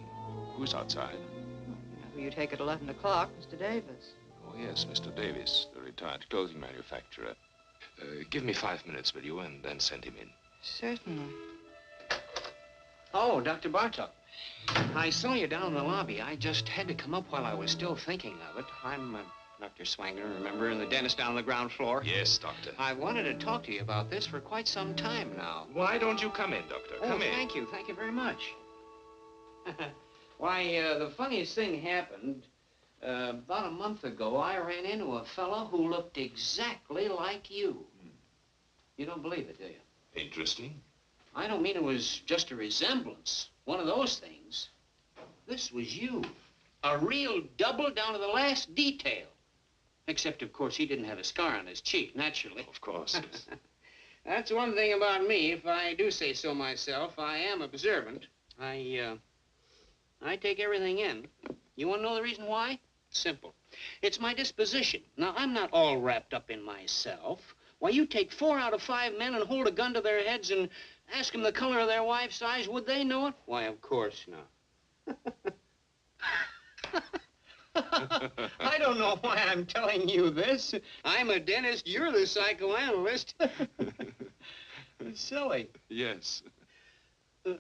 Speaker 3: Who's outside?
Speaker 11: You know who you take at 11 o'clock, Mr. Davis.
Speaker 3: Oh, yes, Mr. Davis, the retired clothing manufacturer. Give me 5 minutes, will you, and then send him in.
Speaker 11: Certainly.
Speaker 17: Oh, Dr. Bartok. I saw you down in the lobby. I just had to come up while I was still thinking of it. I'm Dr. Swanger, remember, and the dentist down on the ground floor?
Speaker 3: Yes, Doctor.
Speaker 17: I wanted to talk to you about this for quite some time now.
Speaker 3: Why don't you come in, Doctor? Come in.
Speaker 17: Thank you. Thank you very much. Why, the funniest thing happened. About a month ago, I ran into a fellow who looked exactly like you. You don't believe it, do you?
Speaker 3: Interesting.
Speaker 17: I don't mean it was just a resemblance. One of those things. This was you. A real double down to the last detail. Except, of course, he didn't have a scar on his cheek, naturally.
Speaker 3: Of course, yes.
Speaker 17: That's one thing about me. If I do say so myself, I am observant. I take everything in. You want to know the reason why? Simple. It's my disposition. Now, I'm not all wrapped up in myself. Why, you take 4 out of 5 men and hold a gun to their heads and ask them the color of their wife's eyes. Would they know it? Why, of course not. I don't know why I'm telling you this. I'm a dentist. You're the psychoanalyst. It's silly.
Speaker 3: Yes.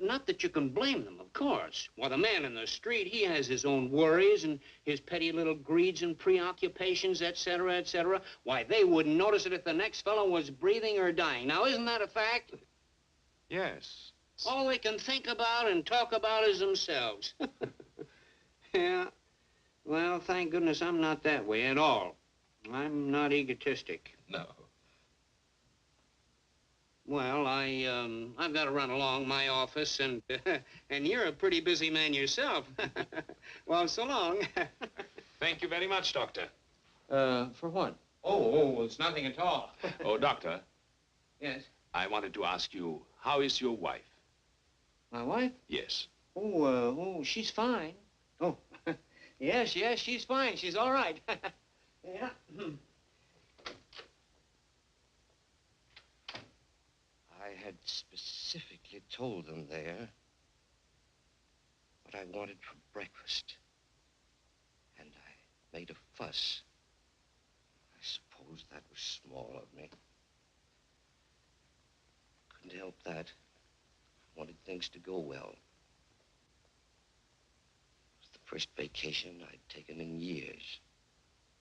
Speaker 17: Not that you can blame them, of course. Why, the man in the street, he has his own worries and his petty little greeds and preoccupations, et cetera, et cetera. Why, they wouldn't notice it if the next fellow was breathing or dying. Now, isn't that a fact?
Speaker 3: Yes.
Speaker 17: All they can think about and talk about is themselves. Yeah. Well, thank goodness I'm not that way at all. I'm not egotistic.
Speaker 3: No.
Speaker 17: Well, I've got to run along my office, and and you're a pretty busy man yourself. Well, so long.
Speaker 3: Thank you very much, Doctor.
Speaker 17: For what? Oh, it's nothing at all.
Speaker 3: Oh, Doctor.
Speaker 17: Yes?
Speaker 3: I wanted to ask you, how is your wife?
Speaker 17: My wife?
Speaker 3: Yes.
Speaker 17: Oh, she's fine. Oh, yes, she's fine. She's all right. Yeah.
Speaker 20: I had specifically told them there what I wanted for breakfast. And I made a fuss. I suppose that was small of me. Couldn't help that. I wanted things to go well. It was the first vacation I'd taken in years.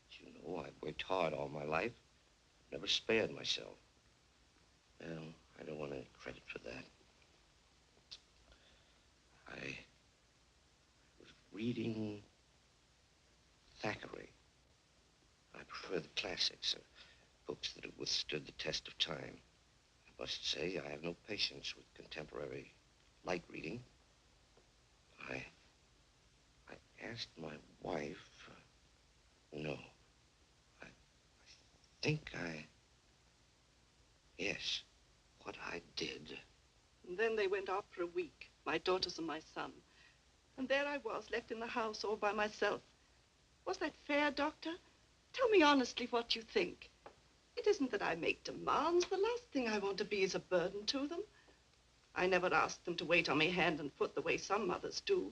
Speaker 20: As you know, I've worked hard all my life. Never spared myself. Well, I don't want any credit for that. I was reading Thackeray. I prefer the classics, books that have withstood the test of time. I must say, I have no patience with contemporary light reading. I asked my wife, no, I think yes, what I did.
Speaker 21: And then they went out for a week, my daughters and my son. And there I was, left in the house all by myself. Was that fair, Doctor? Tell me honestly what you think. It isn't that I make demands. The last thing I want to be is a burden to them. I never asked them to wait on me hand and foot the way some mothers do.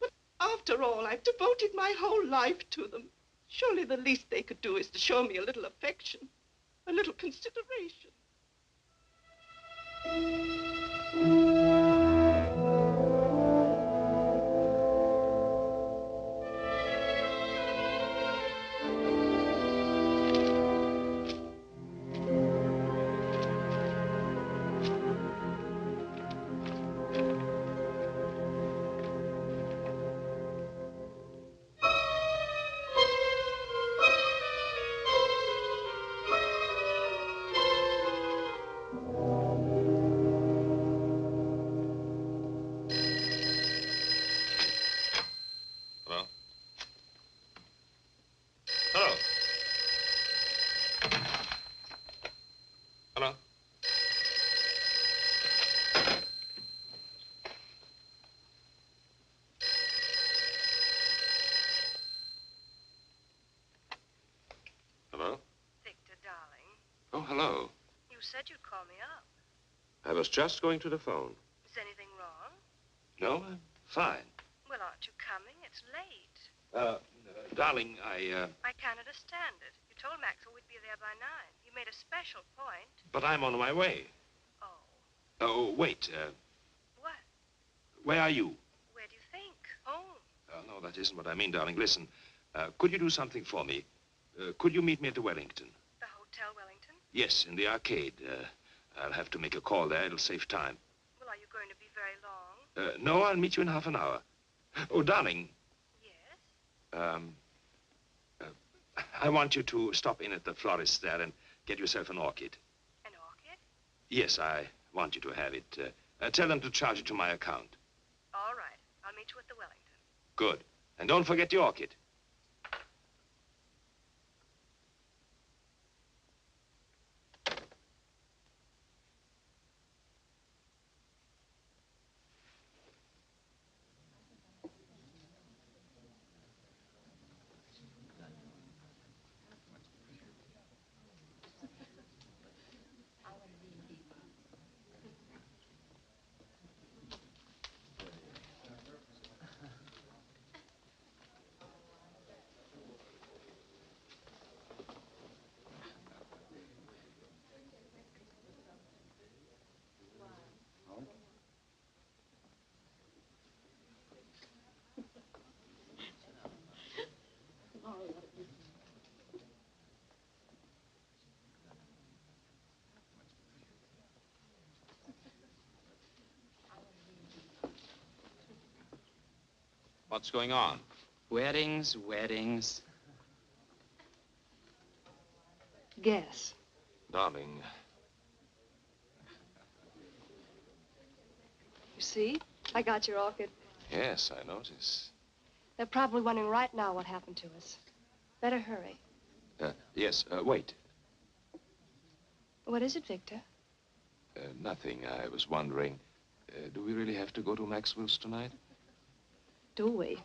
Speaker 21: But after all, I've devoted my whole life to them. Surely the least they could do is to show me a little affection, a little consideration.
Speaker 3: Hello? Hello? Hello? Hello?
Speaker 22: Victor, darling,
Speaker 3: Oh, hello.
Speaker 22: you said you'd call me up.
Speaker 3: I was just going to the phone.
Speaker 22: Is anything wrong?
Speaker 3: No, I'm fine.
Speaker 22: Well, aren't you coming? It's late.
Speaker 3: Darling,
Speaker 22: I can't understand it. You told Maxwell we'd be there by 9. You made a special point.
Speaker 3: but I'm on my way.
Speaker 22: Oh.
Speaker 3: Oh, wait,
Speaker 22: What?
Speaker 3: where are you?
Speaker 22: Where do you think? Home.
Speaker 3: No, that isn't what I mean, darling. Listen, could you do something for me? Could you meet me at the Wellington?
Speaker 22: The Hotel Wellington?
Speaker 3: Yes, in the arcade. I'll have to make a call there. It'll save time.
Speaker 22: Well, are you going to be very long?
Speaker 3: No, I'll meet you in half an hour. Oh, darling.
Speaker 22: Yes?
Speaker 3: I want you to stop in at the florist there and get yourself an orchid.
Speaker 22: An orchid?
Speaker 3: Yes, I want you to have it. Tell them to charge it to my account.
Speaker 22: All right. I'll meet you at the Wellington.
Speaker 3: Good. And don't forget the orchid.
Speaker 7: What's going on?
Speaker 12: Weddings, weddings.
Speaker 22: Guess.
Speaker 3: Darling,
Speaker 22: You see? I got your orchid.
Speaker 3: yes, I notice.
Speaker 22: They're probably wondering right now what happened to us. Better hurry.
Speaker 3: Yes, wait.
Speaker 22: What is it, Victor?
Speaker 3: Nothing. I was wondering, do we really have to go to Maxwell's tonight?
Speaker 22: Do we?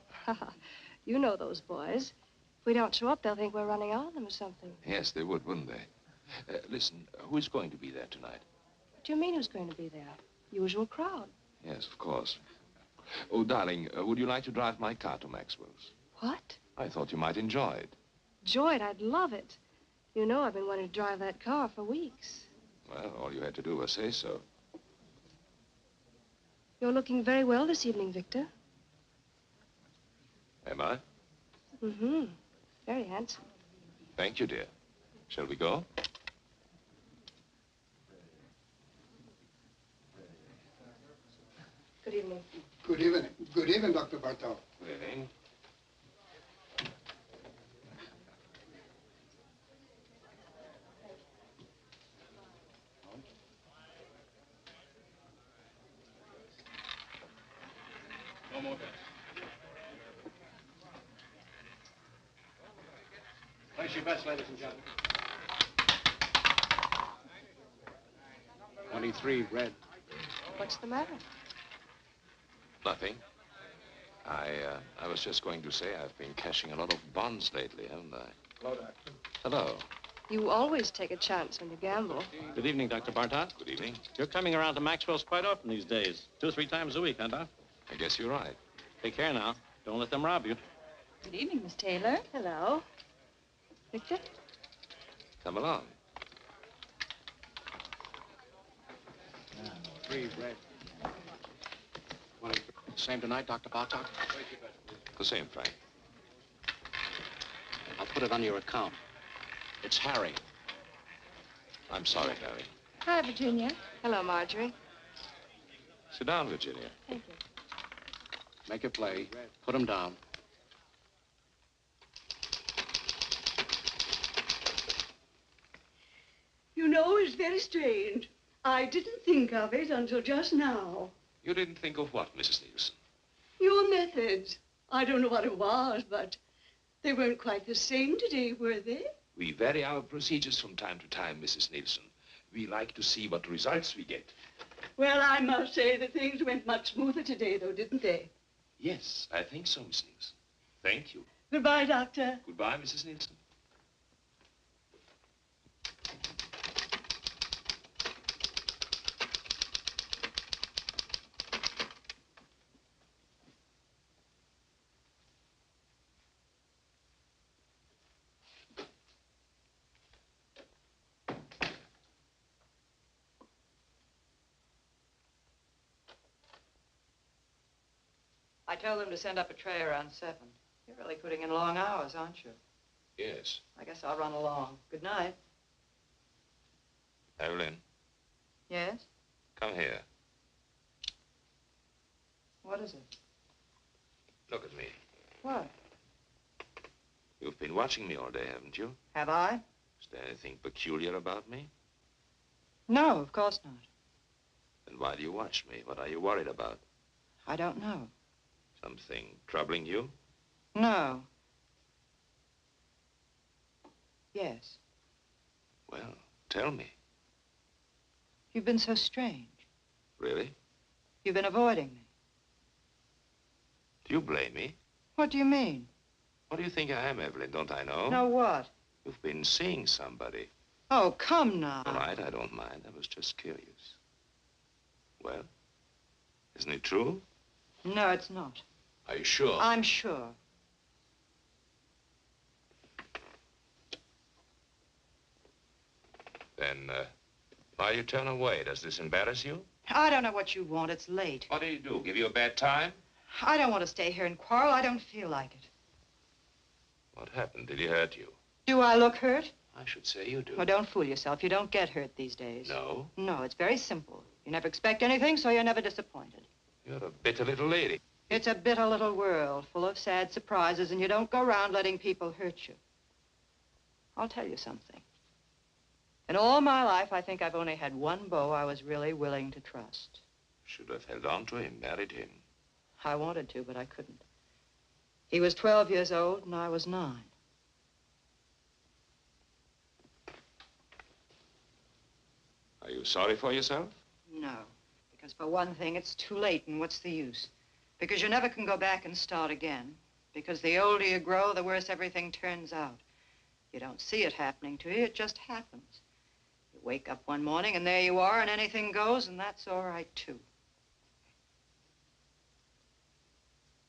Speaker 22: You know those boys. If we don't show up, they'll think we're running on them or something.
Speaker 3: Yes, they would, wouldn't they? Listen, who's going to be there tonight?
Speaker 22: What do you mean who's going to be there? Usual crowd.
Speaker 3: Yes, of course. Oh, darling, would you like to drive my car to Maxwell's?
Speaker 22: What?
Speaker 3: I thought you might enjoy it.
Speaker 22: Enjoy it. I'd love it. You know I've been wanting to drive that car for weeks.
Speaker 3: Well, all you had to do was say so.
Speaker 22: You're looking very well this evening, Victor.
Speaker 3: Am I?
Speaker 22: Mm-hmm. Very handsome.
Speaker 3: Thank you, dear. Shall we go?
Speaker 22: Good evening.
Speaker 1: Good evening. Good evening, Dr. Bartok.
Speaker 8: Good evening.
Speaker 18: No more bets.
Speaker 17: Place your bets, ladies and gentlemen. 23, red.
Speaker 22: What's the matter?
Speaker 3: Nothing. I was just going to say I've been cashing a lot of bonds lately, haven't I?
Speaker 18: Hello, Doctor.
Speaker 3: Hello.
Speaker 22: You always take a chance when you gamble.
Speaker 2: Good evening, Dr. Bartok.
Speaker 3: Good evening.
Speaker 2: You're coming around to Maxwell's quite often these days. 2 or 3 times a week, huh, Doc?
Speaker 3: I guess you're right.
Speaker 2: Take care now. Don't let them rob you.
Speaker 22: Good evening, Miss Taylor. Hello. Victor?
Speaker 3: Come along.
Speaker 17: 3, red. 23. Same tonight, Dr. Bartok?
Speaker 3: The same, Frank.
Speaker 17: I'll put it on your account. It's Harry.
Speaker 3: I'm sorry, Harry.
Speaker 22: Hi, Virginia. Hello, Marjorie.
Speaker 3: Sit down, Virginia.
Speaker 22: Thank you.
Speaker 17: Make it play. Put him down.
Speaker 14: You know, it's very strange. I didn't think of it until just now.
Speaker 3: You didn't think of what, Mrs. Nielsen?
Speaker 14: Your methods. I don't know what it was, but they weren't quite the same today, were they?
Speaker 8: We vary our procedures from time to time, Mrs. Nielsen. We like to see what results we get.
Speaker 14: Well, I must say that things went much smoother today, though, didn't they?
Speaker 8: Yes, I think so, Miss Nielsen. Thank you.
Speaker 14: Goodbye, Doctor.
Speaker 8: Goodbye, Mrs. Nielsen.
Speaker 11: I told them to send up a tray around 7. You're really putting in long hours, aren't you?
Speaker 8: Yes.
Speaker 11: I guess I'll run along. Good night.
Speaker 3: Evelyn,
Speaker 11: Yes?
Speaker 3: come here.
Speaker 11: What is it?
Speaker 3: Look at me.
Speaker 11: What?
Speaker 3: You've been watching me all day, haven't you?
Speaker 11: Have I?
Speaker 3: Is there anything peculiar about me?
Speaker 11: No, of course not.
Speaker 3: Then why do you watch me? What are you worried about?
Speaker 11: I don't know.
Speaker 3: Something troubling you?
Speaker 11: No. Yes.
Speaker 3: Well, tell me.
Speaker 11: You've been so strange.
Speaker 3: Really?
Speaker 11: You've been avoiding me.
Speaker 3: Do you blame me?
Speaker 11: What do you mean?
Speaker 3: What do you think I am, Evelyn? Don't I know?
Speaker 11: No what?
Speaker 3: You've been seeing somebody.
Speaker 11: Oh, come now.
Speaker 3: All right, I don't mind. I was just curious. Well, isn't it true?
Speaker 11: No, it's not.
Speaker 3: Are you sure?
Speaker 11: I'm sure.
Speaker 3: Then, why you turn away? Does this embarrass you?
Speaker 11: I don't know what you want. It's late.
Speaker 3: What do you do? Give you a bad time?
Speaker 11: I don't want to stay here and quarrel. I don't feel like it.
Speaker 3: What happened? Did he hurt you?
Speaker 11: Do I look hurt?
Speaker 3: I should say you do.
Speaker 11: Well, don't fool yourself. You don't get hurt these days.
Speaker 3: No?
Speaker 11: No, it's very simple. You never expect anything, so you're never disappointed.
Speaker 3: You're a bitter little lady.
Speaker 11: It's a bitter little world full of sad surprises, and you don't go around letting people hurt you. I'll tell you something. In all my life, I think I've only had one beau I was really willing to trust.
Speaker 3: Should have held on to him, married him.
Speaker 11: I wanted to, but I couldn't. He was 12 years old, and I was 9.
Speaker 3: Are you sorry for yourself?
Speaker 11: No, because for one thing, it's too late, and what's the use? Because you never can go back and start again. Because the older you grow, the worse everything turns out. You don't see it happening to you, it just happens. You wake up one morning, and there you are, and anything goes, and that's all right, too.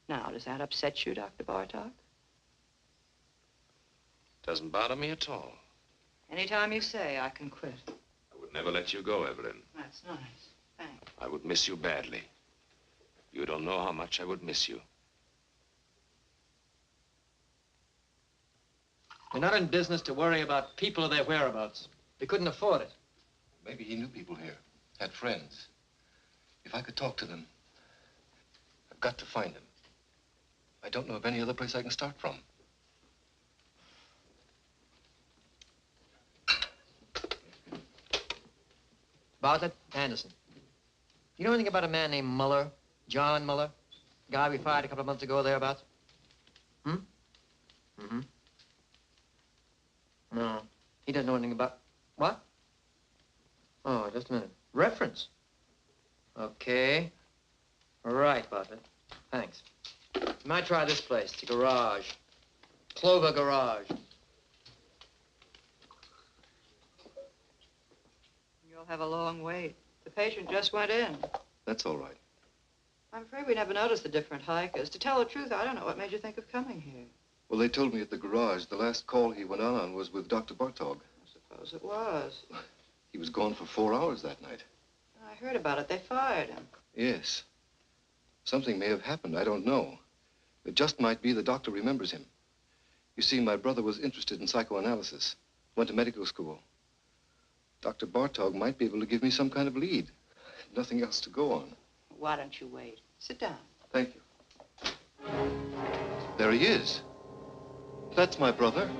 Speaker 11: Now, does that upset you, Dr. Bartok?
Speaker 3: Doesn't bother me at all.
Speaker 11: Anytime you say, I can quit.
Speaker 3: I would never let you go, Evelyn.
Speaker 11: That's nice. Thanks.
Speaker 3: I would miss you badly. You don't know how much I would miss you.
Speaker 10: We're not in business to worry about people or their whereabouts. We couldn't afford it.
Speaker 13: Maybe he knew people here, had friends. If I could talk to them, I've got to find him. I don't know of any other place I can start from.
Speaker 9: Bartlett, Anderson. You know anything about a man named Muller? John Muller? Guy we fired a couple of months ago thereabouts? Hmm? Mm-hmm. No. He doesn't know anything about... What? Oh, just a minute. Reference. Okay. All right, Bartlett. Thanks. You might try this place, the garage. Clover Garage.
Speaker 11: You'll have a long wait. The patient just went in.
Speaker 13: That's all right.
Speaker 11: I'm afraid we never noticed the different hikers. To tell the truth, I don't know what made you think of coming here.
Speaker 13: Well, they told me at the garage the last call he went on was with Dr. Bartog.
Speaker 11: I suppose it was.
Speaker 13: He was gone for 4 hours that night.
Speaker 11: I heard about it. They fired him.
Speaker 13: Yes. Something may have happened. I don't know. It just might be the doctor remembers him. You see, my brother was interested in psychoanalysis. Went to medical school. Dr. Bartog might be able to give me some kind of lead. Nothing else to go on.
Speaker 11: Why don't you wait? Sit down.
Speaker 13: Thank you. There he is. That's my brother.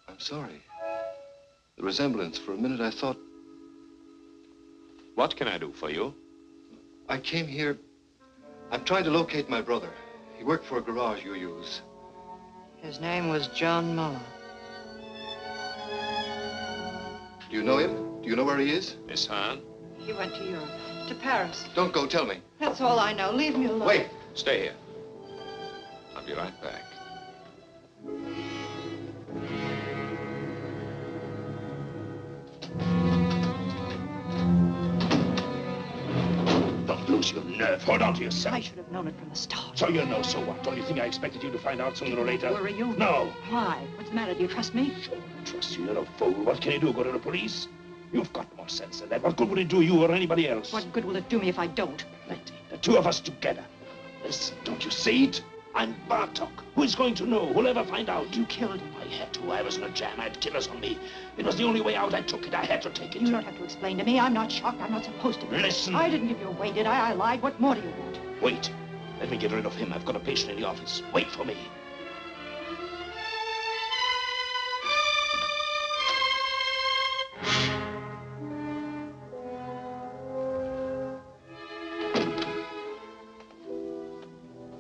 Speaker 13: I'm sorry. The resemblance, for a minute I thought...
Speaker 3: What can I do for you?
Speaker 13: I came here... I'm trying to locate my brother. He worked for a garage you use.
Speaker 11: His name was John Muller.
Speaker 13: Do you know him? Do you know where he is?
Speaker 3: Miss Hahn?
Speaker 11: He went to Europe, to Paris.
Speaker 13: Don't go, tell me.
Speaker 11: That's all I know. Leave me alone.
Speaker 13: Wait.
Speaker 3: Stay here. I'll be right back.
Speaker 5: Don't lose your nerve. Hold on to yourself.
Speaker 11: I should have known it from the start.
Speaker 5: So you know, so what? Don't you think I expected you to find out sooner or later?
Speaker 11: Worry you?
Speaker 5: No.
Speaker 11: Why? What's the matter? Do you trust me?
Speaker 5: Sure, I trust you. You're a fool. What can you do? Go to the police? You've got more sense than that. What good would it do you or anybody else?
Speaker 11: What good will it do me if I don't?
Speaker 5: Plenty. The two of us together. Listen, don't you see it? I'm Bartok. Who is going to know? Who'll ever find out?
Speaker 11: You killed him.
Speaker 5: I had to. I was in a jam. I had killers on me. It was the only way out. I took it. I had to take it.
Speaker 11: You don't have to explain to me. I'm not shocked. I'm not supposed to be.
Speaker 5: Listen.
Speaker 11: I didn't give you away, did I? I lied. What more do you want?
Speaker 5: Wait. Let me get rid of him. I've got a patient in the office. Wait for me.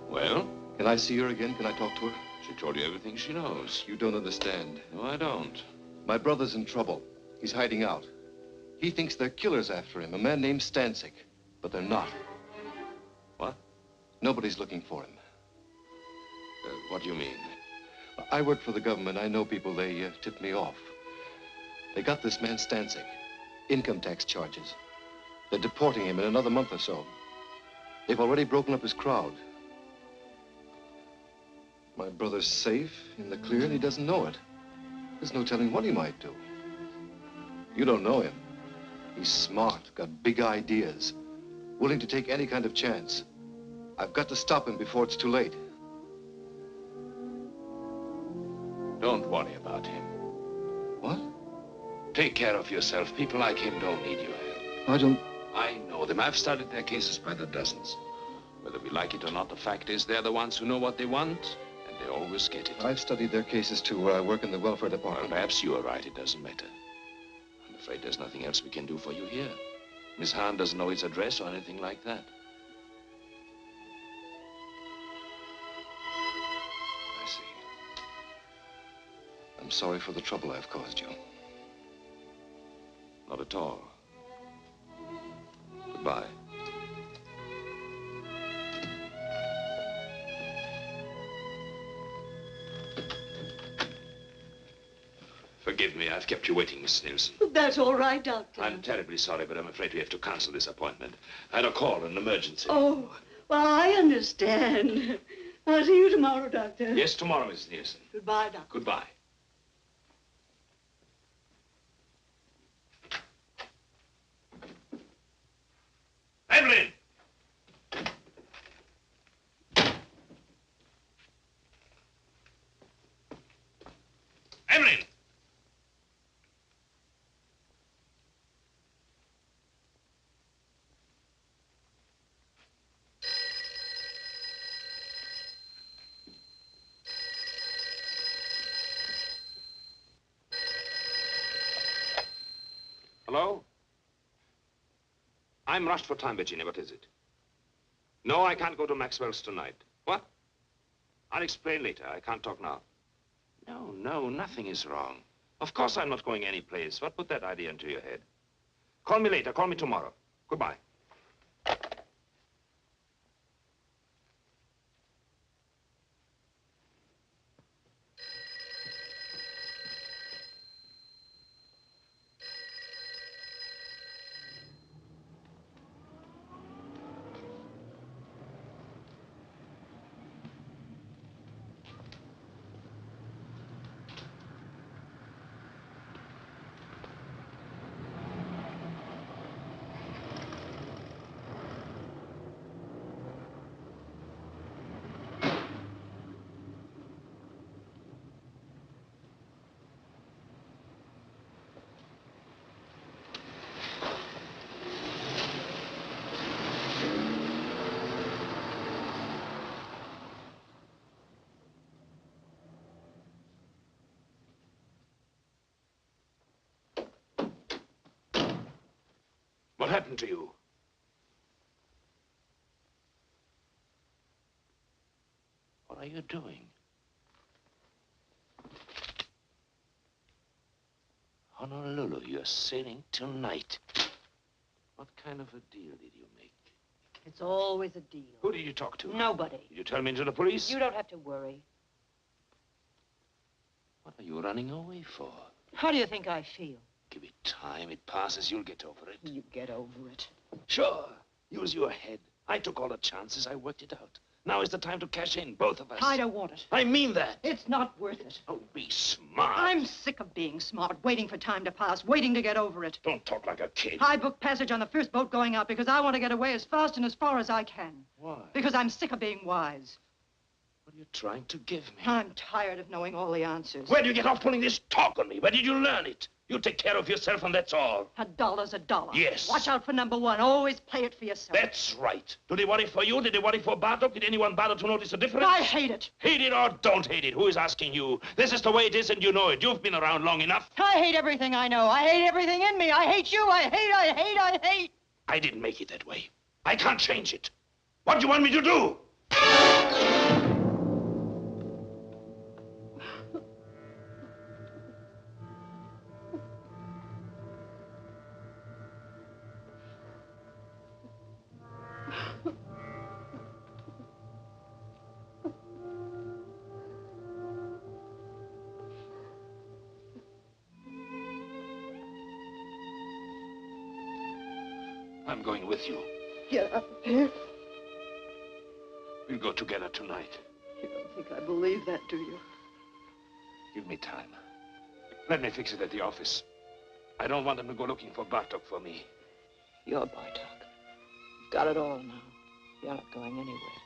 Speaker 3: Well?
Speaker 13: Can I see her again? Can I talk to her?
Speaker 3: She told you everything she knows.
Speaker 13: You don't understand.
Speaker 3: No, I don't.
Speaker 13: My brother's in trouble. He's hiding out. He thinks they're killers after him, a man named Stancic. But they're not.
Speaker 3: What?
Speaker 13: Nobody's looking for him.
Speaker 3: What do you mean?
Speaker 13: I work for the government. I know people. They tipped me off. They got this man Stancic. Income tax charges. They're deporting him in another month or so. They've already broken up his crowd. My brother's safe, in the clear, and he doesn't know it. There's no telling what he might do. You don't know him. He's smart, got big ideas, willing to take any kind of chance. I've got to stop him before it's too late.
Speaker 3: Don't worry about him.
Speaker 13: What?
Speaker 3: Take care of yourself. People like him don't need your help.
Speaker 13: I don't...
Speaker 3: I know them. I've studied their cases by the dozens. Whether we like it or not, the fact is they're the ones who know what they want, and they always get it.
Speaker 13: I've studied their cases, too, where I work in the welfare department.
Speaker 3: Well, perhaps you are right. It doesn't matter. I'm afraid there's nothing else we can do for you here. Miss Hahn doesn't know his address or anything like that.
Speaker 13: I see. I'm sorry for the trouble I've caused you.
Speaker 3: Not at all. Goodbye. Forgive me, I've kept you waiting, Miss Nielsen.
Speaker 14: That's all right, Doctor.
Speaker 3: I'm terribly sorry, but I'm afraid we have to cancel this appointment. I had a call, an emergency.
Speaker 14: Oh, well, I understand. I'll see you tomorrow, Doctor.
Speaker 3: Yes, tomorrow, Miss Nielsen.
Speaker 14: Goodbye, Doctor.
Speaker 3: Goodbye. Evelyn! Evelyn! Hello? I'm rushed for time, Virginia. What is it? No, I can't go to Maxwell's tonight. What? I'll explain later. I can't talk now. No, nothing is wrong. Of course I'm not going anyplace. What put that idea into your head? Call me later. Call me tomorrow. Goodbye. What happened to you? What are you doing? Honolulu, you're sailing tonight. What kind of a deal did you make?
Speaker 11: It's always a deal.
Speaker 3: Who did you talk to?
Speaker 11: Nobody.
Speaker 3: Did you tell me to the police?
Speaker 11: You don't have to worry.
Speaker 3: What are you running away for?
Speaker 11: How do you think I feel?
Speaker 3: Give it time. It passes. You'll get over it.
Speaker 11: You get over it.
Speaker 3: Sure. Use your head. I took all the chances. I worked it out. Now is the time to cash in, both of us.
Speaker 11: I don't want it.
Speaker 3: I mean that.
Speaker 11: It's not worth it.
Speaker 3: Oh, be smart.
Speaker 11: I'm sick of being smart, waiting for time to pass, waiting to get over it.
Speaker 3: Don't talk like a kid.
Speaker 11: I booked passage on the first boat going out because I want to get away as fast and as far as I can.
Speaker 3: Why?
Speaker 11: Because I'm sick of being wise.
Speaker 3: What are you trying to give me?
Speaker 11: I'm tired of knowing all the answers.
Speaker 3: Where do you get off pulling this talk on me? Where did you learn it? You take care of yourself and that's all.
Speaker 11: $1's $1.
Speaker 3: Yes.
Speaker 11: Watch out for number one. Always play it for yourself.
Speaker 3: That's right. Do they worry for you? Did they worry for Bartok? Did anyone bother to notice the difference?
Speaker 11: I hate it.
Speaker 3: Hate it or don't hate it. Who is asking you? This is the way it is and you know it. You've been around long enough.
Speaker 11: I hate everything I know. I hate everything in me. I hate you. I hate.
Speaker 3: I didn't make it that way. I can't change it. What do you want me to do? I'm going with you.
Speaker 11: Get up here.
Speaker 3: We'll go together tonight.
Speaker 11: You don't think I believe that, do you?
Speaker 3: Give me time. Let me fix it at the office. I don't want them to go looking for Bartok for me.
Speaker 11: You're Bartok. You've got it all now. You're not going anywhere.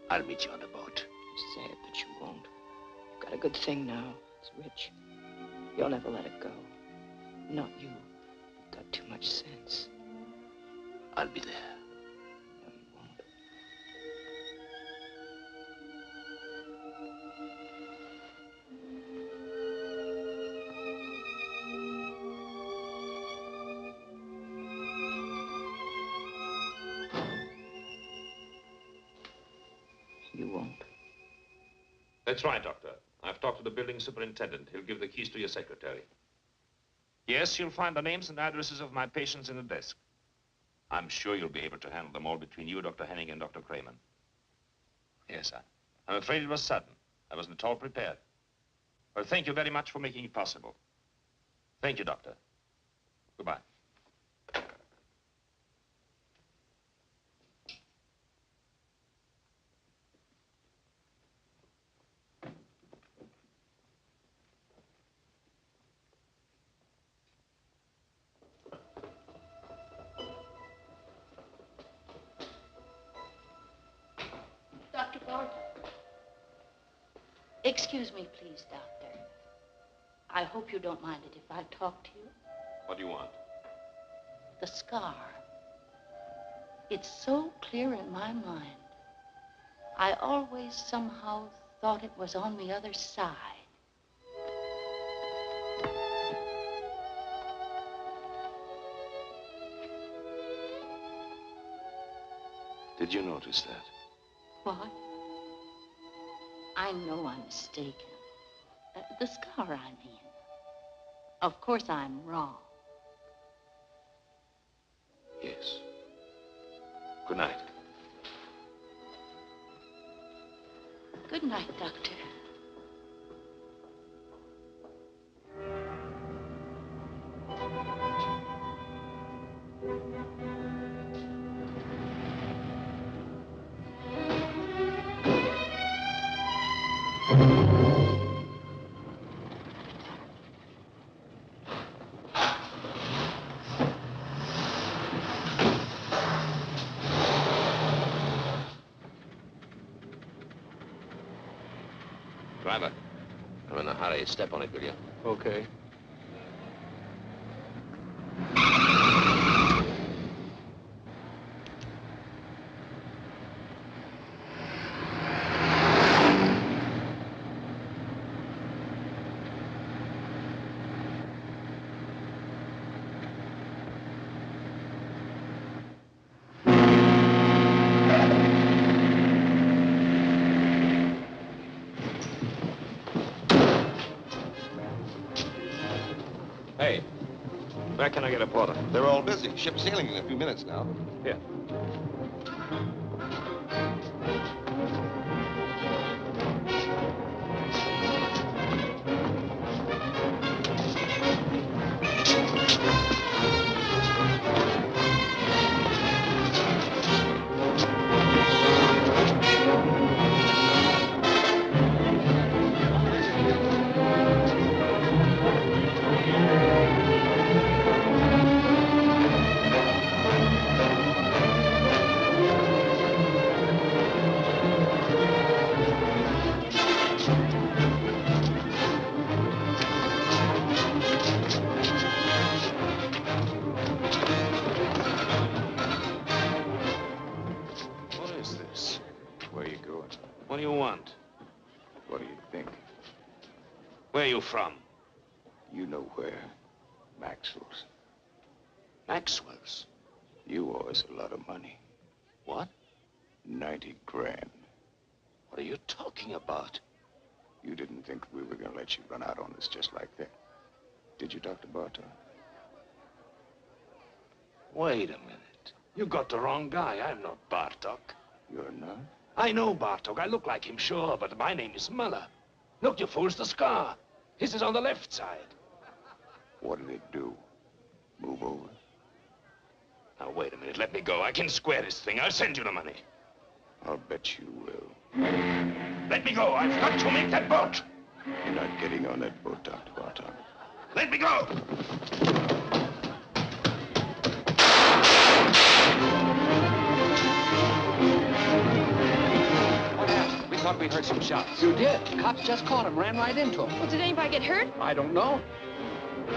Speaker 3: I'll meet you on the boat.
Speaker 11: You say it, but you won't. You've got a good thing now. It's rich. You'll never let it go. Not you. You've got too much sense.
Speaker 3: I'll be there.
Speaker 11: No, you won't. You won't.
Speaker 3: That's right, Doctor. I've talked to the building superintendent. He'll give the keys to your secretary. Yes, you'll find the names and addresses of my patients in the desk. I'm sure you'll be able to handle them all between you, Dr. Henning, and Dr. Kramer. Yes, I'm afraid it was sudden. I wasn't at all prepared. Well, thank you very much for making it possible. Thank you, Doctor. Goodbye.
Speaker 6: Dr. Bartok. Excuse me, please, Doctor. I hope you don't mind it if I talk to you.
Speaker 3: What do you want?
Speaker 6: The scar. It's so clear in my mind. I always somehow thought it was on the other side.
Speaker 3: Did you notice that?
Speaker 6: What? I know I'm mistaken. The scar, I mean. Of course I'm wrong.
Speaker 3: Yes. Good night.
Speaker 6: Good night, Doctor.
Speaker 3: Driver, I'm in a hurry. Step on it, will you?
Speaker 10: Okay.
Speaker 3: Hey, where can I get a porter?
Speaker 13: They're all busy. Ship's sailing in a few minutes now.
Speaker 3: Here. What do you want?
Speaker 2: What do you think?
Speaker 3: Where are you from?
Speaker 2: You know where. Maxwell's.
Speaker 3: Maxwell's?
Speaker 2: You owe us a lot of money.
Speaker 3: What?
Speaker 2: 90 grand.
Speaker 3: What are you talking about?
Speaker 2: You didn't think we were going to let you run out on us just like that. Did you, Dr. Bartok?
Speaker 3: Wait a minute. You got the wrong guy. I'm not Bartok.
Speaker 2: You're not?
Speaker 3: I know Bartok. I look like him, sure, but my name is Muller. Look, you fools, the scar. His is on the left side.
Speaker 2: What did it do? Move over?
Speaker 3: Now, wait a minute. Let me go. I can square this thing. I'll send you the money.
Speaker 2: I'll bet you will.
Speaker 3: Let me go. I've got to make that boat.
Speaker 2: You're not getting on that boat, Dr. Bartok.
Speaker 3: Let me go.
Speaker 7: What happened? We thought we heard some shots.
Speaker 17: You did. Cops just caught him, ran right into him.
Speaker 19: Well, did anybody get hurt?
Speaker 17: I don't know.
Speaker 19: No!